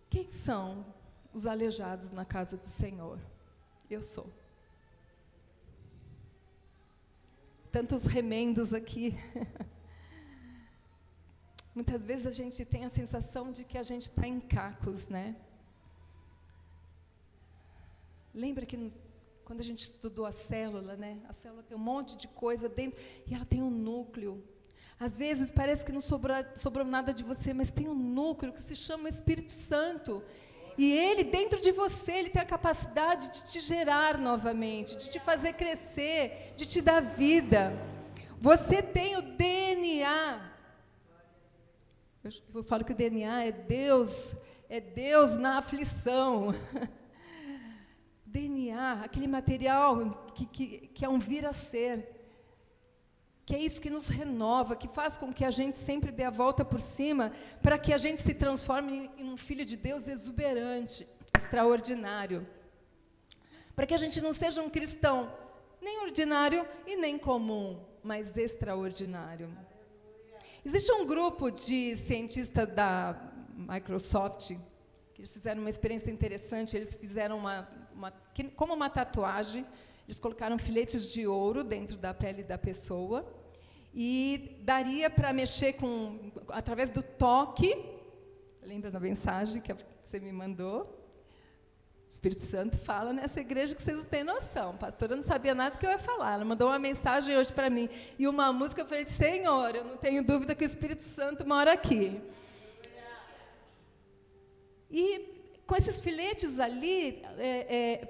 Quem são os aleijados na casa do Senhor? Eu sou. Tantos remendos aqui. Muitas vezes a gente tem a sensação de que a gente está em cacos, né? Lembra que quando a gente estudou a célula, né? A célula tem um monte de coisa dentro e ela tem um núcleo. Às vezes parece que não sobrou nada de você, mas tem um núcleo que se chama Espírito Santo. E ele, dentro de você, ele tem a capacidade de te gerar novamente, de te fazer crescer, de te dar vida. Você tem o DNA. Eu falo que o DNA é Deus na aflição. DNA, aquele material que é um vir a ser, que é isso que nos renova, que faz com que a gente sempre dê a volta por cima, para que a gente se transforme em um filho de Deus exuberante, extraordinário. Para que a gente não seja um cristão nem ordinário e nem comum, mas extraordinário. Existe um grupo de cientistas da Microsoft, que eles fizeram uma experiência interessante, eles fizeram como uma tatuagem, eles colocaram filetes de ouro dentro da pele da pessoa, e daria para mexer através do toque, lembra da mensagem que você me mandou? O Espírito Santo fala nessa igreja que vocês não têm noção. A pastora não sabia nada do que eu ia falar. Ela mandou uma mensagem hoje para mim. E uma música, eu falei, Senhor, eu não tenho dúvida que o Espírito Santo mora aqui. E com esses filetes ali,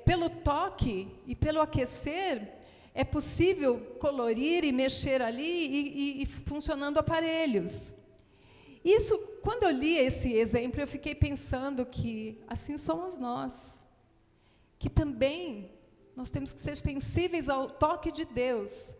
pelo toque e pelo aquecer, é possível colorir e mexer ali e funcionando aparelhos. Isso, quando eu li esse exemplo, eu fiquei pensando que assim somos nós. Que também nós temos que ser sensíveis ao toque de Deus.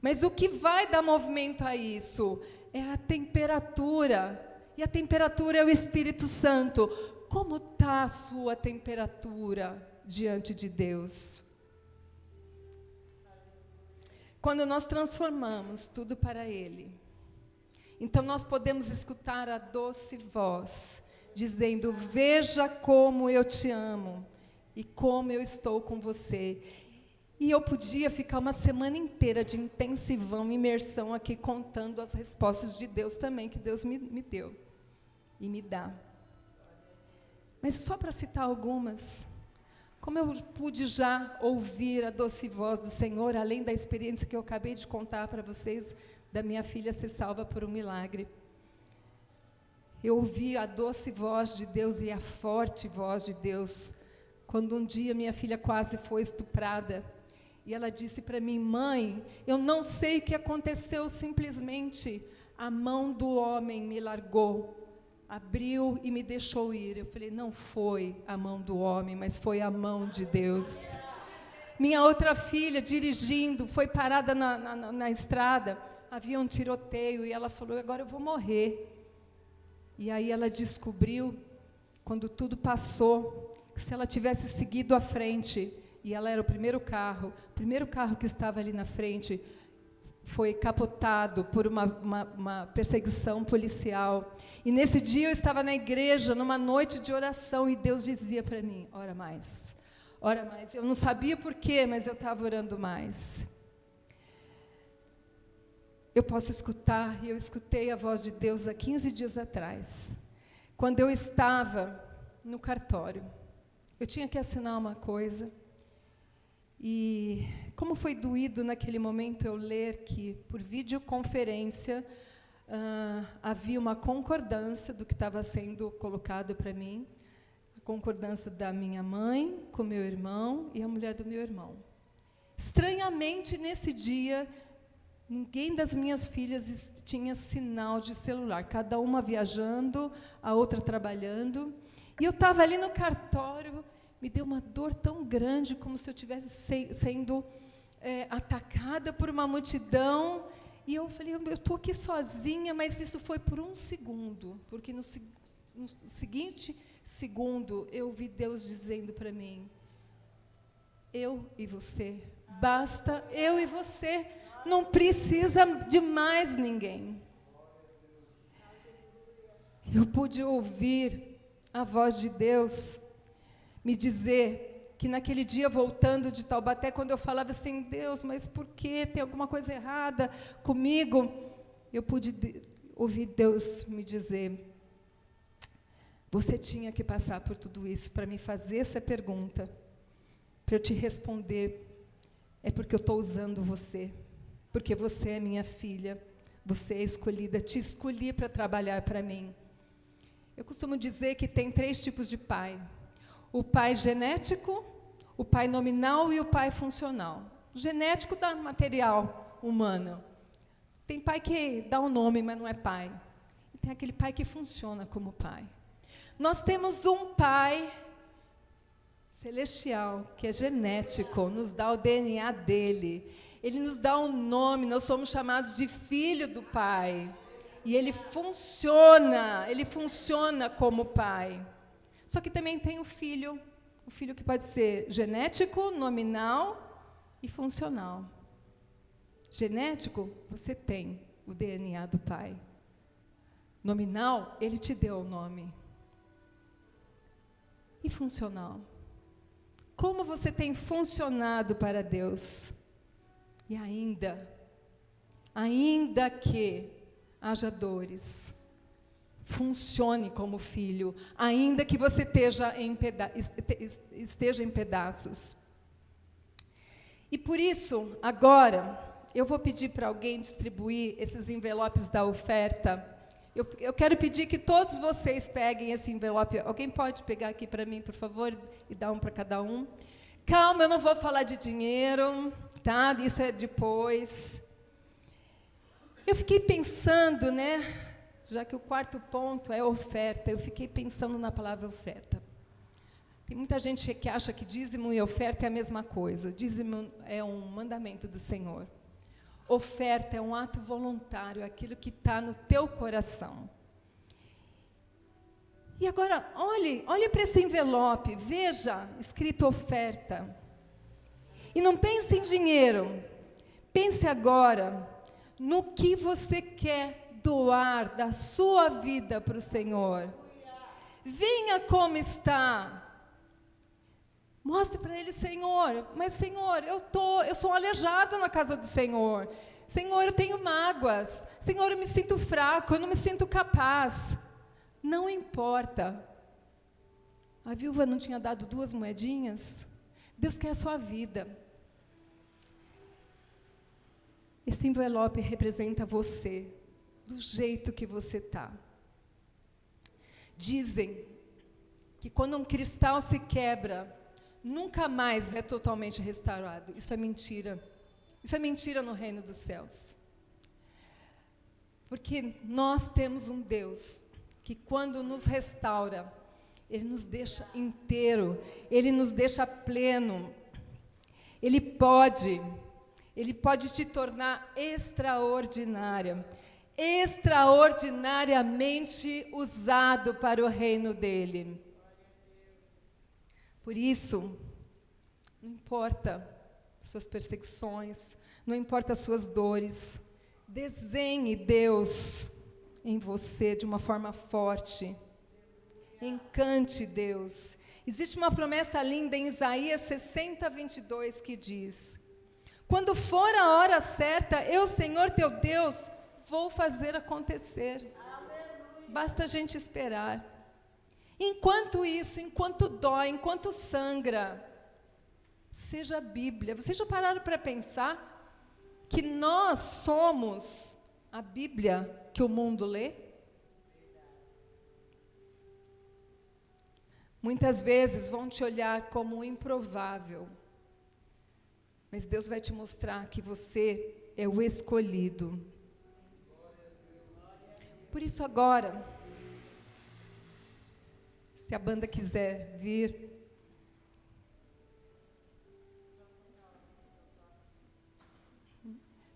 Mas o que vai dar movimento a isso é a temperatura. E a temperatura é o Espírito Santo. Como está a sua temperatura diante de Deus? Quando nós transformamos tudo para Ele, então nós podemos escutar a doce voz, dizendo, veja como eu te amo e como eu estou com você. E eu podia ficar uma semana inteira de intensivão, imersão aqui, contando as respostas de Deus também, que Deus me deu e me dá. Mas só para citar algumas, como eu pude já ouvir a doce voz do Senhor, além da experiência que eu acabei de contar para vocês, da minha filha ser salva por um milagre. Eu ouvi a doce voz de Deus e a forte voz de Deus, quando um dia minha filha quase foi estuprada. E ela disse para mim, mãe, eu não sei o que aconteceu, simplesmente a mão do homem me largou, abriu e me deixou ir. Eu falei, não foi a mão do homem, mas foi a mão de Deus. Minha outra filha, dirigindo, foi parada na estrada, havia um tiroteio, e ela falou, agora eu vou morrer. E aí ela descobriu, quando tudo passou, que se ela tivesse seguido à frente, e ela era o primeiro carro que estava ali na frente, foi capotado por uma perseguição policial. E nesse dia eu estava na igreja, numa noite de oração, e Deus dizia para mim, ora mais, ora mais. Eu não sabia por quê, mas eu estava orando mais. Eu posso escutar, e eu escutei a voz de Deus há 15 dias atrás, quando eu estava no cartório. Eu tinha que assinar uma coisa, e como foi doído naquele momento eu ler que, por videoconferência, havia uma concordância do que estava sendo colocado para mim, a concordância da minha mãe com meu irmão e a mulher do meu irmão. Estranhamente, nesse dia, ninguém das minhas filhas tinha sinal de celular. Cada uma viajando, a outra trabalhando. E eu estava ali no cartório, me deu uma dor tão grande, como se eu estivesse sendo atacada por uma multidão. E eu falei, eu estou aqui sozinha, mas isso foi por um segundo, porque no seguinte segundo eu ouvi Deus dizendo para mim, eu e você, basta eu e você, não precisa de mais ninguém. Eu pude ouvir a voz de Deus me dizer que naquele dia, voltando de Taubaté, quando eu falava assim, Deus, mas por que? Tem alguma coisa errada comigo? Eu pude ouvir Deus me dizer, você tinha que passar por tudo isso para me fazer essa pergunta, para eu te responder, é porque eu estou usando você, porque você é minha filha, você é escolhida, te escolhi para trabalhar para mim. Eu costumo dizer que tem 3 tipos de pai. O pai genético, o pai nominal e o pai funcional. O genético dá material humano. Tem pai que dá um nome, mas não é pai. E tem aquele pai que funciona como pai. Nós temos um pai celestial, que é genético, nos dá o DNA dele. Ele nos dá um nome, nós somos chamados de filho do pai. E ele funciona como pai. Só que também tem o filho que pode ser genético, nominal e funcional. Genético, você tem o DNA do pai. Nominal, ele te deu o nome. E funcional? Como você tem funcionado para Deus? E ainda que haja dores, funcione como filho, ainda que você esteja em pedaços. E por isso, agora, eu vou pedir para alguém distribuir esses envelopes da oferta. Eu quero pedir que todos vocês peguem esse envelope. Alguém pode pegar aqui para mim, por favor, e dar um para cada um? Calma, eu não vou falar de dinheiro, tá? Isso é depois. Eu fiquei pensando, né? Já que o 4º ponto é oferta, eu fiquei pensando na palavra oferta. Tem muita gente que acha que dízimo e oferta é a mesma coisa. Dízimo é um mandamento do Senhor. Oferta é um ato voluntário, aquilo que está no teu coração. E agora, olhe para esse envelope, veja, escrito oferta. E não pense em dinheiro, pense agora no que você quer doar da sua vida para o Senhor. Venha como está. Mostre para Ele, Senhor, mas Senhor, eu sou aleijado na casa do Senhor. Senhor, eu tenho mágoas. Senhor, eu me sinto fraco, eu não me sinto capaz. Não importa. A viúva não tinha dado 2 moedinhas? Deus quer a sua vida. Esse envelope representa você, do jeito que você está. Dizem que quando um cristal se quebra, nunca mais é totalmente restaurado. Isso é mentira. Isso é mentira no reino dos céus. Porque nós temos um Deus que, quando nos restaura, Ele nos deixa inteiro, Ele nos deixa pleno. Ele pode te tornar extraordinariamente usado para o reino dEle. Por isso, não importa suas perseguições, não importa suas dores, desenhe Deus em você de uma forma forte. Encante Deus. Existe uma promessa linda em Isaías 60:22 que diz: quando for a hora certa, eu, Senhor teu Deus, vou fazer acontecer. Basta a gente esperar. Enquanto isso, enquanto dói, enquanto sangra, seja a Bíblia. Vocês já pararam para pensar que nós somos a Bíblia que o mundo lê? Muitas vezes vão te olhar como improvável. Mas Deus vai te mostrar que você é o escolhido. Por isso agora, se a banda quiser vir,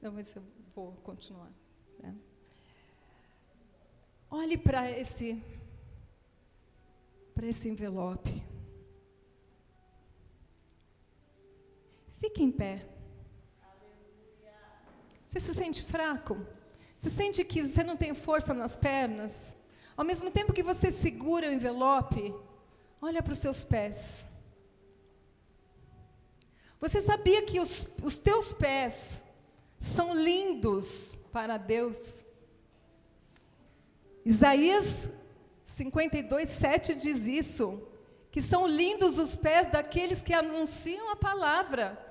não, mas eu vou continuar, né? Olhe para esse envelope. Fique em pé. Você se sente fraco? Você sente que você não tem força nas pernas? Ao mesmo tempo que você segura o envelope, olha para os seus pés. Você sabia que os teus pés são lindos para Deus? Isaías 52:7 diz isso, que são lindos os pés daqueles que anunciam a palavra.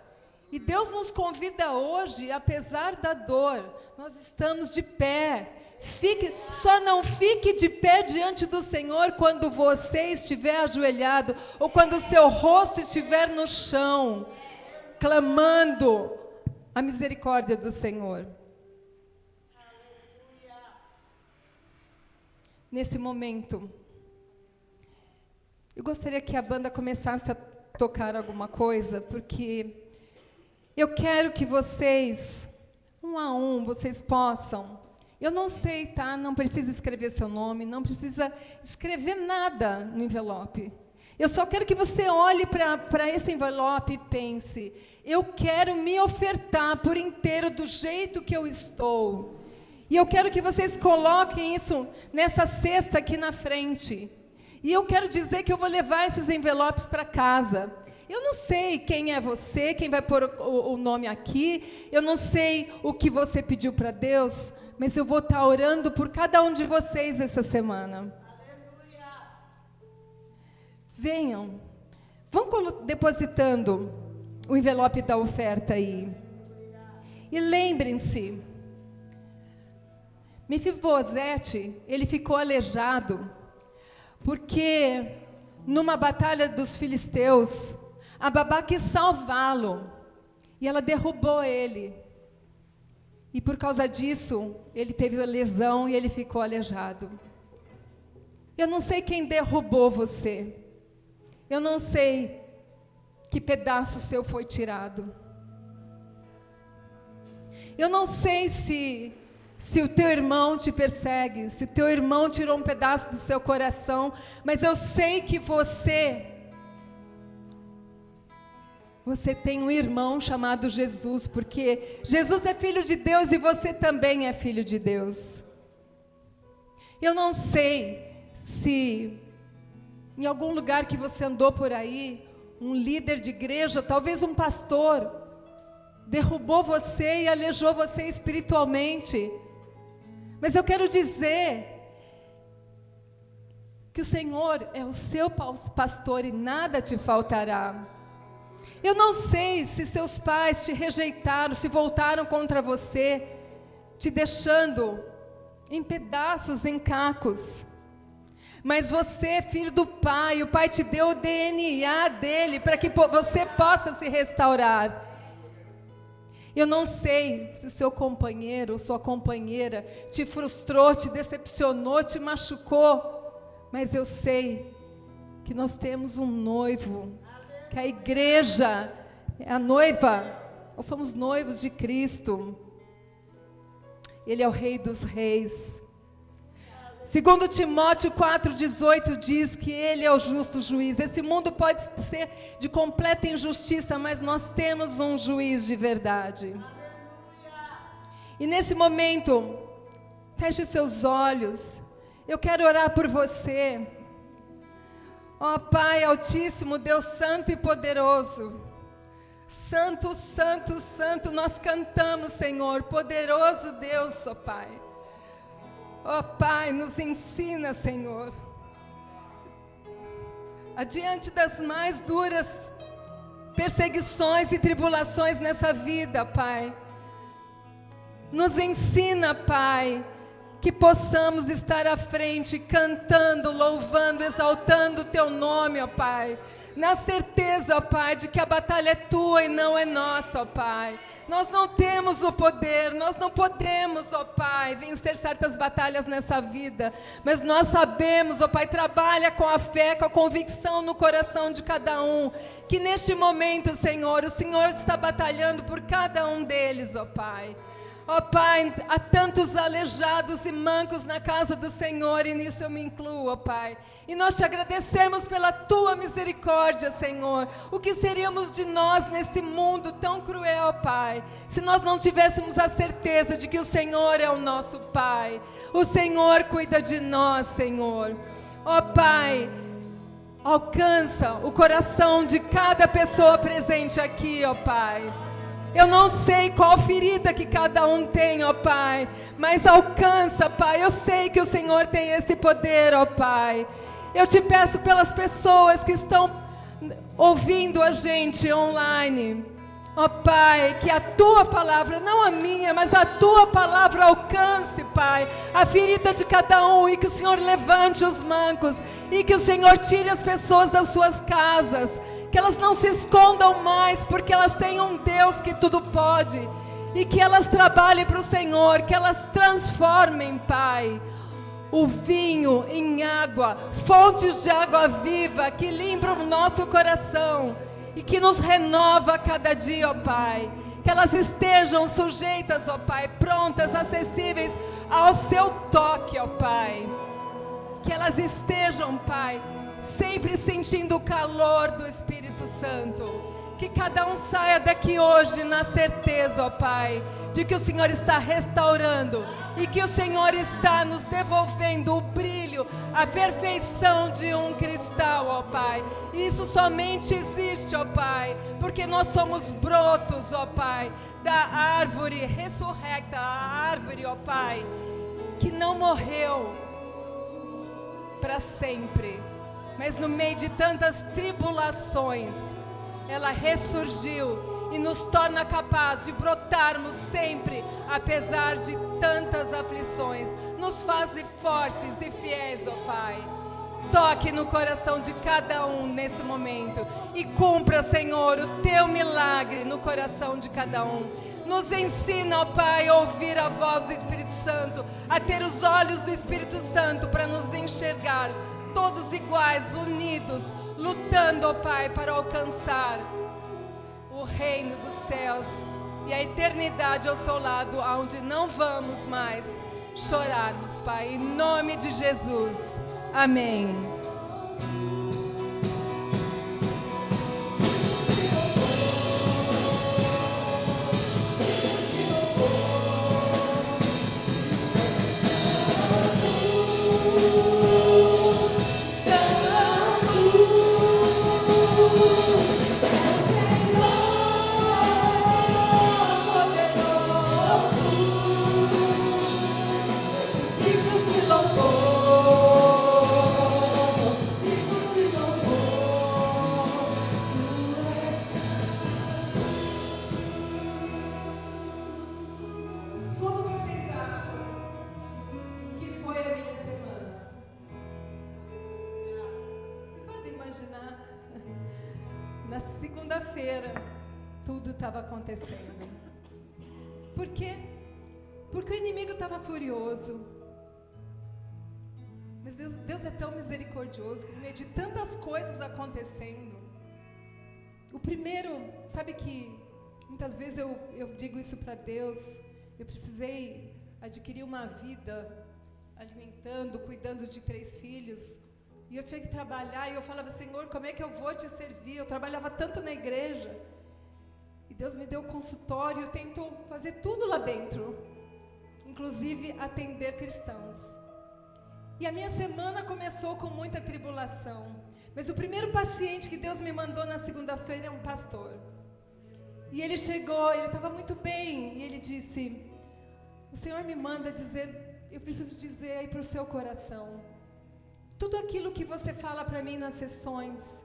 E Deus nos convida hoje, apesar da dor, nós estamos de pé. Só não fique de pé diante do Senhor quando você estiver ajoelhado, ou quando o seu rosto estiver no chão, clamando a misericórdia do Senhor. Nesse momento, eu gostaria que a banda começasse a tocar alguma coisa, porque eu quero que vocês, um a um, vocês possam. Eu não sei, tá? Não precisa escrever seu nome, não precisa escrever nada no envelope. Eu só quero que você olhe para esse envelope e pense: eu quero me ofertar por inteiro do jeito que eu estou. E eu quero que vocês coloquem isso nessa cesta aqui na frente. E eu quero dizer que eu vou levar esses envelopes para casa. Eu não sei quem é você, quem vai pôr o nome aqui. Eu não sei o que você pediu para Deus, mas eu vou estar orando por cada um de vocês essa semana. Venham, vão depositando o envelope da oferta aí. E lembrem-se, Mefibosete, ele ficou aleijado, porque numa batalha dos filisteus, a babá quis salvá-lo, e ela derrubou ele. E por causa disso, ele teve uma lesão e ele ficou aleijado. Eu não sei quem derrubou você. Eu não sei que pedaço seu foi tirado. Eu não sei se o teu irmão te persegue, se o teu irmão tirou um pedaço do seu coração, mas eu sei que você tem um irmão chamado Jesus, porque Jesus é filho de Deus e você também é filho de Deus. Eu não sei se em algum lugar que você andou por aí, um líder de igreja, talvez um pastor, derrubou você e aleijou você espiritualmente. Mas eu quero dizer que o Senhor é o seu pastor e nada te faltará. Eu não sei se seus pais te rejeitaram, se voltaram contra você, te deixando em pedaços, em cacos. Mas você é filho do Pai, o Pai te deu o DNA dele para que você possa se restaurar. Eu não sei se seu companheiro ou sua companheira te frustrou, te decepcionou, te machucou, mas eu sei que nós temos um noivo, que a igreja é a noiva, nós somos noivos de Cristo. Ele é o Rei dos Reis. Segundo Timóteo 4,18 diz que Ele é o justo juiz. Esse mundo pode ser de completa injustiça, mas nós temos um juiz de verdade. E nesse momento, feche seus olhos. Eu quero orar por você. Ó Pai Altíssimo, Deus Santo e Poderoso. Santo, Santo, Santo, nós cantamos, Senhor, poderoso Deus, ó Pai. Ó Pai, nos ensina, Senhor, adiante das mais duras perseguições e tribulações nessa vida, Pai. Nos ensina, Pai, que possamos estar à frente, cantando, louvando, exaltando o Teu nome, ó Pai. na certeza, ó Pai, de que a batalha é tua e não é nossa, ó Pai. Nós não temos o poder, nós não podemos, ó Pai, vencer certas batalhas nessa vida, mas nós sabemos, ó Pai, trabalha com a fé, com a convicção no coração de cada um, que neste momento, Senhor, o Senhor está batalhando por cada um deles, ó Pai. Ó Pai, há tantos aleijados e mancos na casa do Senhor, e nisso eu me incluo, ó Pai. E nós te agradecemos pela tua misericórdia, Senhor. O que seríamos de nós nesse mundo tão cruel, Pai, se nós não tivéssemos a certeza de que o Senhor é o nosso Pai. O Senhor cuida de nós, Senhor. Ó Pai, alcança o coração de cada pessoa presente aqui, ó Pai. Eu não sei qual ferida que cada um tem, ó Pai, mas alcança, Pai. Eu sei que o Senhor tem esse poder, ó Pai. Eu te peço pelas pessoas que estão ouvindo a gente online, ó Pai, que a tua palavra, não a minha, mas a tua palavra alcance, Pai, a ferida de cada um, e que o Senhor levante os mancos, e que o Senhor tire as pessoas das suas casas, que elas não se escondam mais, porque elas têm um Deus que tudo pode, e que elas trabalhem para o Senhor, que elas transformem, Pai, o vinho em água, fontes de água viva, que limpam o nosso coração, e que nos renova a cada dia, ó Pai, que elas estejam sujeitas, ó Pai, prontas, acessíveis ao seu toque, ó Pai, que elas estejam, Pai, sempre sentindo o calor do Espírito Santo. Que cada um saia daqui hoje na certeza, ó Pai, de que o Senhor está restaurando e que o Senhor está nos devolvendo o brilho, a perfeição de um cristal, ó Pai. E isso somente existe, ó Pai, porque nós somos brotos, ó Pai, da árvore ressurrecta, a árvore, ó Pai, que não morreu para sempre, mas no meio de tantas tribulações, ela ressurgiu e nos torna capazes de brotarmos sempre, apesar de tantas aflições. Nos faz fortes e fiéis, ó Pai. Toque no coração de cada um nesse momento e cumpra, Senhor, o teu milagre no coração de cada um. Nos ensina, ó Pai, a ouvir a voz do Espírito Santo, a ter os olhos do Espírito Santo para nos enxergar todos iguais, unidos, lutando, ó Pai, para alcançar o reino dos céus e a eternidade ao seu lado, onde não vamos mais chorarmos, Pai, em nome de Jesus. Amém. Na segunda-feira, tudo estava acontecendo. Por quê? Porque o inimigo estava furioso. Mas Deus é tão misericordioso que no meio de tantas coisas acontecendo, o primeiro, sabe que muitas vezes eu digo isso para Deus, eu precisei adquirir uma vida alimentando, cuidando de 3 filhos. E eu tinha que trabalhar, e eu falava, Senhor, como é que eu vou te servir? Eu trabalhava tanto na igreja. E Deus me deu um consultório, tentou fazer tudo lá dentro. Inclusive atender cristãos. E a minha semana começou com muita tribulação. Mas o primeiro paciente que Deus me mandou na segunda-feira é um pastor. E ele chegou, ele estava muito bem. E ele disse, o Senhor me manda dizer, eu preciso dizer aí para o seu coração. Tudo aquilo que você fala para mim nas sessões,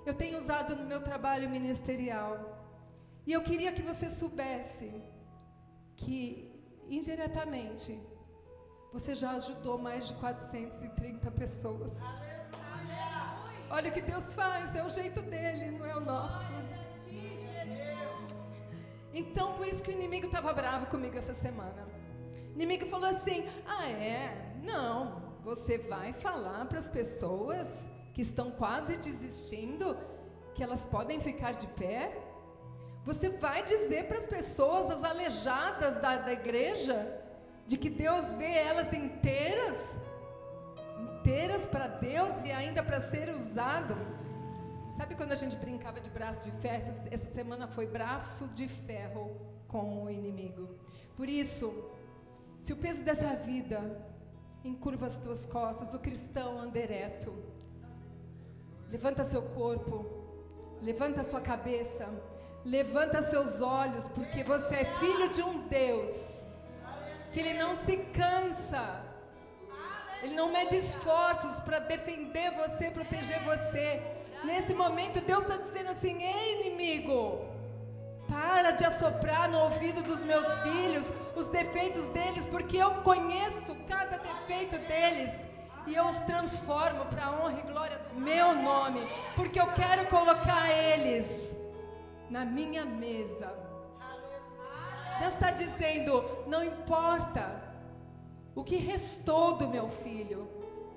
eu tenho usado no meu trabalho ministerial. E eu queria que você soubesse que, indiretamente, você já ajudou mais de 430 pessoas. Olha o que Deus faz, é o jeito dele, não é o nosso. Então, por isso que o inimigo estava bravo comigo essa semana. O inimigo falou assim: não, você vai falar para as pessoas que estão quase desistindo que elas podem ficar de pé? Você vai dizer para as pessoas, as aleijadas da igreja, de que Deus vê elas inteiras para Deus e ainda para ser usado? Sabe quando a gente brincava de braço de ferro? Essa semana foi braço de ferro com o inimigo. Por isso, se o peso dessa vida encurva as tuas costas, o cristão anda ereto. Levanta seu corpo, levanta sua cabeça, levanta seus olhos, porque você é filho de um Deus que Ele não se cansa, Ele não mede esforços para defender você, proteger você. Nesse momento Deus está dizendo assim: ei, inimigo, para de assoprar no ouvido dos meus filhos os defeitos deles, porque eu conheço cada defeito deles e eu os transformo para a honra e glória do meu nome, porque eu quero colocar eles na minha mesa. Deus está dizendo: não importa o que restou do meu filho,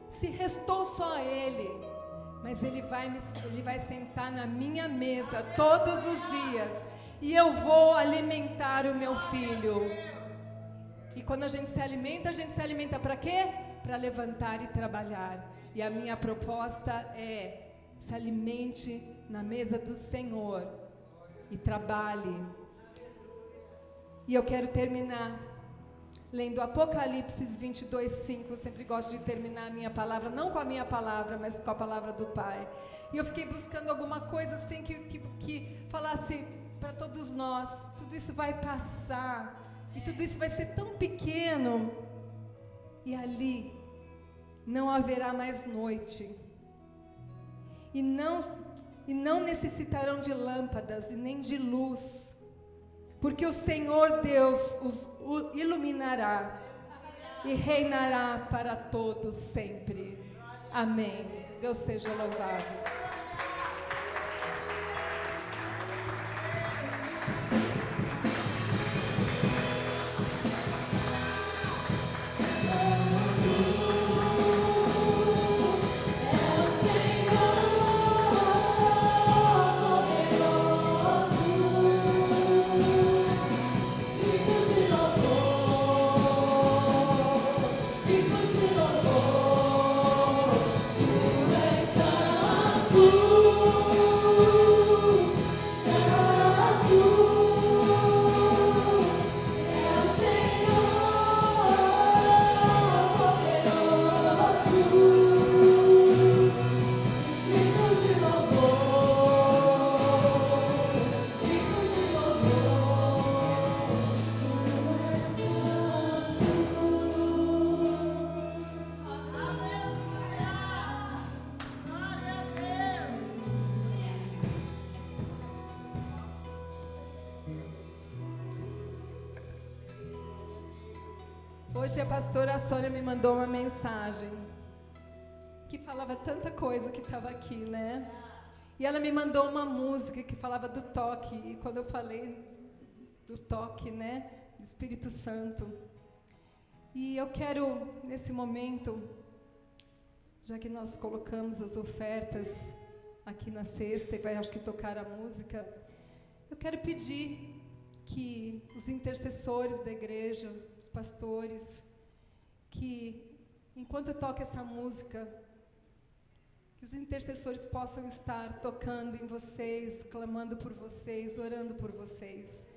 se restou só ele, mas ele vai sentar na minha mesa todos os dias, e eu vou alimentar o meu filho. E quando a gente se alimenta para quê? Para levantar e trabalhar. E a minha proposta é: se alimente na mesa do Senhor e trabalhe. E eu quero terminar lendo Apocalipse 22:5. Eu sempre gosto de terminar a minha palavra, não com a minha palavra, mas com a palavra do Pai. E eu fiquei buscando alguma coisa assim que falasse para todos nós: tudo isso vai passar, e tudo isso vai ser tão pequeno, e ali não haverá mais noite, e não necessitarão de lâmpadas e nem de luz, porque o Senhor Deus os iluminará e reinará para todos sempre. Amém. Deus seja louvado. Hoje a pastora Sônia me mandou uma mensagem que falava tanta coisa que estava aqui, né? E ela me mandou uma música que falava do toque. E quando eu falei do toque, né, do Espírito Santo, e eu quero, nesse momento, já que nós colocamos as ofertas aqui na cesta e vai, acho que, tocar a música, eu quero pedir que os intercessores da igreja, os pastores, que enquanto toca essa música, que os intercessores possam estar tocando em vocês, clamando por vocês, orando por vocês,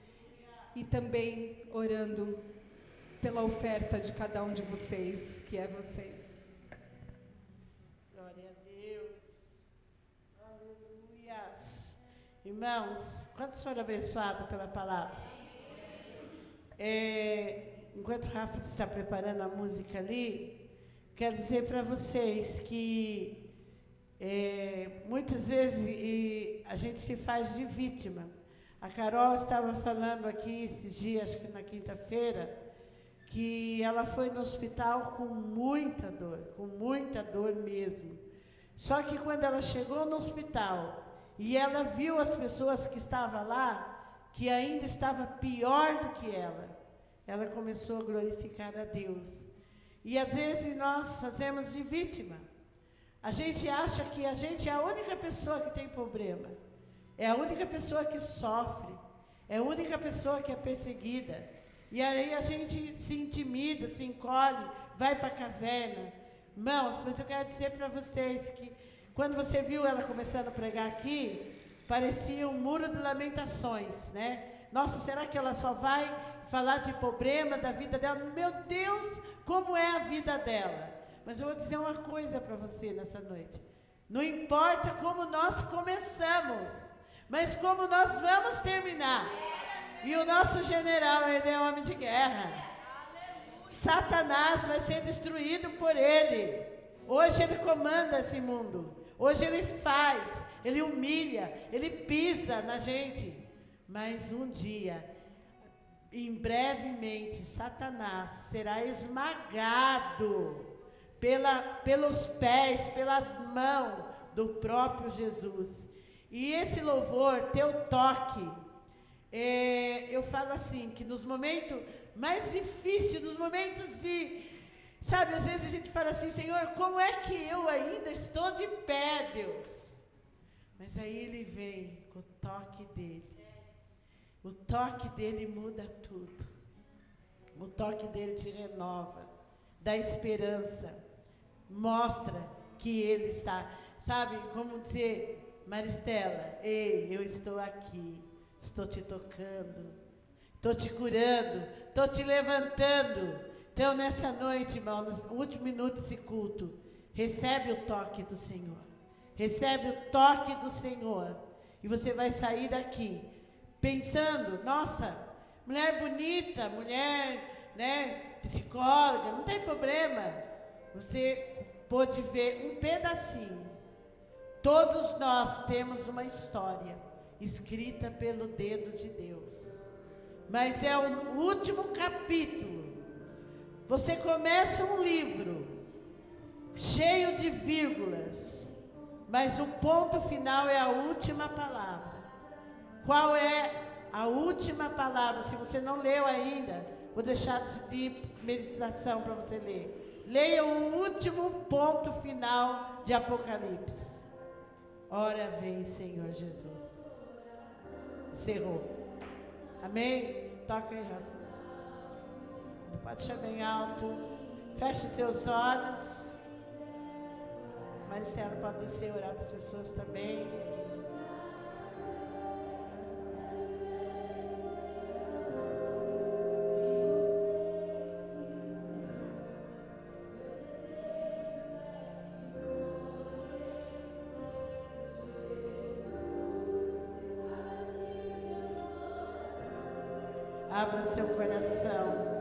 e também orando pela oferta de cada um de vocês, que é vocês. Glória a Deus. Aleluias. Irmãos, quantos foram abençoados pela palavra? Enquanto o Rafa está preparando a música ali, quero dizer para vocês que muitas vezes a gente se faz de vítima. A Carol estava falando aqui esses dias, acho que na quinta-feira, que ela foi no hospital com muita dor mesmo. Só que quando ela chegou no hospital e ela viu as pessoas que estavam lá, que ainda estava pior do que ela começou a glorificar a Deus. E às vezes nós fazemos de vítima. A gente acha que a gente é a única pessoa que tem problema, é a única pessoa que sofre, é a única pessoa que é perseguida. E aí a gente se intimida, se encolhe, vai para a caverna. Irmãos, mas eu quero dizer para vocês que quando você viu ela começando a pregar aqui, parecia um muro de lamentações, né? Nossa, será que ela só vai falar de problema da vida dela? Meu Deus, como é a vida dela. Mas eu vou dizer uma coisa para você nessa noite. Não importa como nós começamos, mas como nós vamos terminar. E o nosso general, ele é homem de guerra. Satanás vai ser destruído por ele. Hoje ele comanda esse mundo. Hoje ele faz, ele humilha, ele pisa na gente. Mas um dia, em brevemente, Satanás será esmagado pelos pés, pelas mãos do próprio Jesus. E esse louvor, teu toque, eu falo assim, que nos momentos mais difíceis, nos momentos de, sabe, às vezes a gente fala assim, Senhor, como é que eu ainda estou de pé, Deus? Mas aí ele vem com o toque dele. O toque dele muda tudo. O toque dele te renova, dá esperança, mostra que ele está, sabe, como dizer, Maristela, ei, eu estou aqui, estou te tocando, estou te curando, estou te levantando. Então, nessa noite, irmão, no último minuto desse culto, recebe o toque do Senhor. Recebe o toque do Senhor. E você vai sair daqui pensando, nossa, mulher bonita, mulher, né, psicóloga, não tem problema. Você pode ver um pedacinho. Todos nós temos uma história escrita pelo dedo de Deus. Mas é o último capítulo. Você começa um livro cheio de vírgulas, mas o ponto final é a última palavra. Qual é a última palavra? Se você não leu ainda, vou deixar de meditação para você ler. Leia o último ponto final de Apocalipse. Ora vem, Senhor Jesus. Encerrou. Amém? Toca aí, Rafa. Pode chamar bem alto. Feche seus olhos. Maricela pode descer e orar para as pessoas também. Abra seu coração.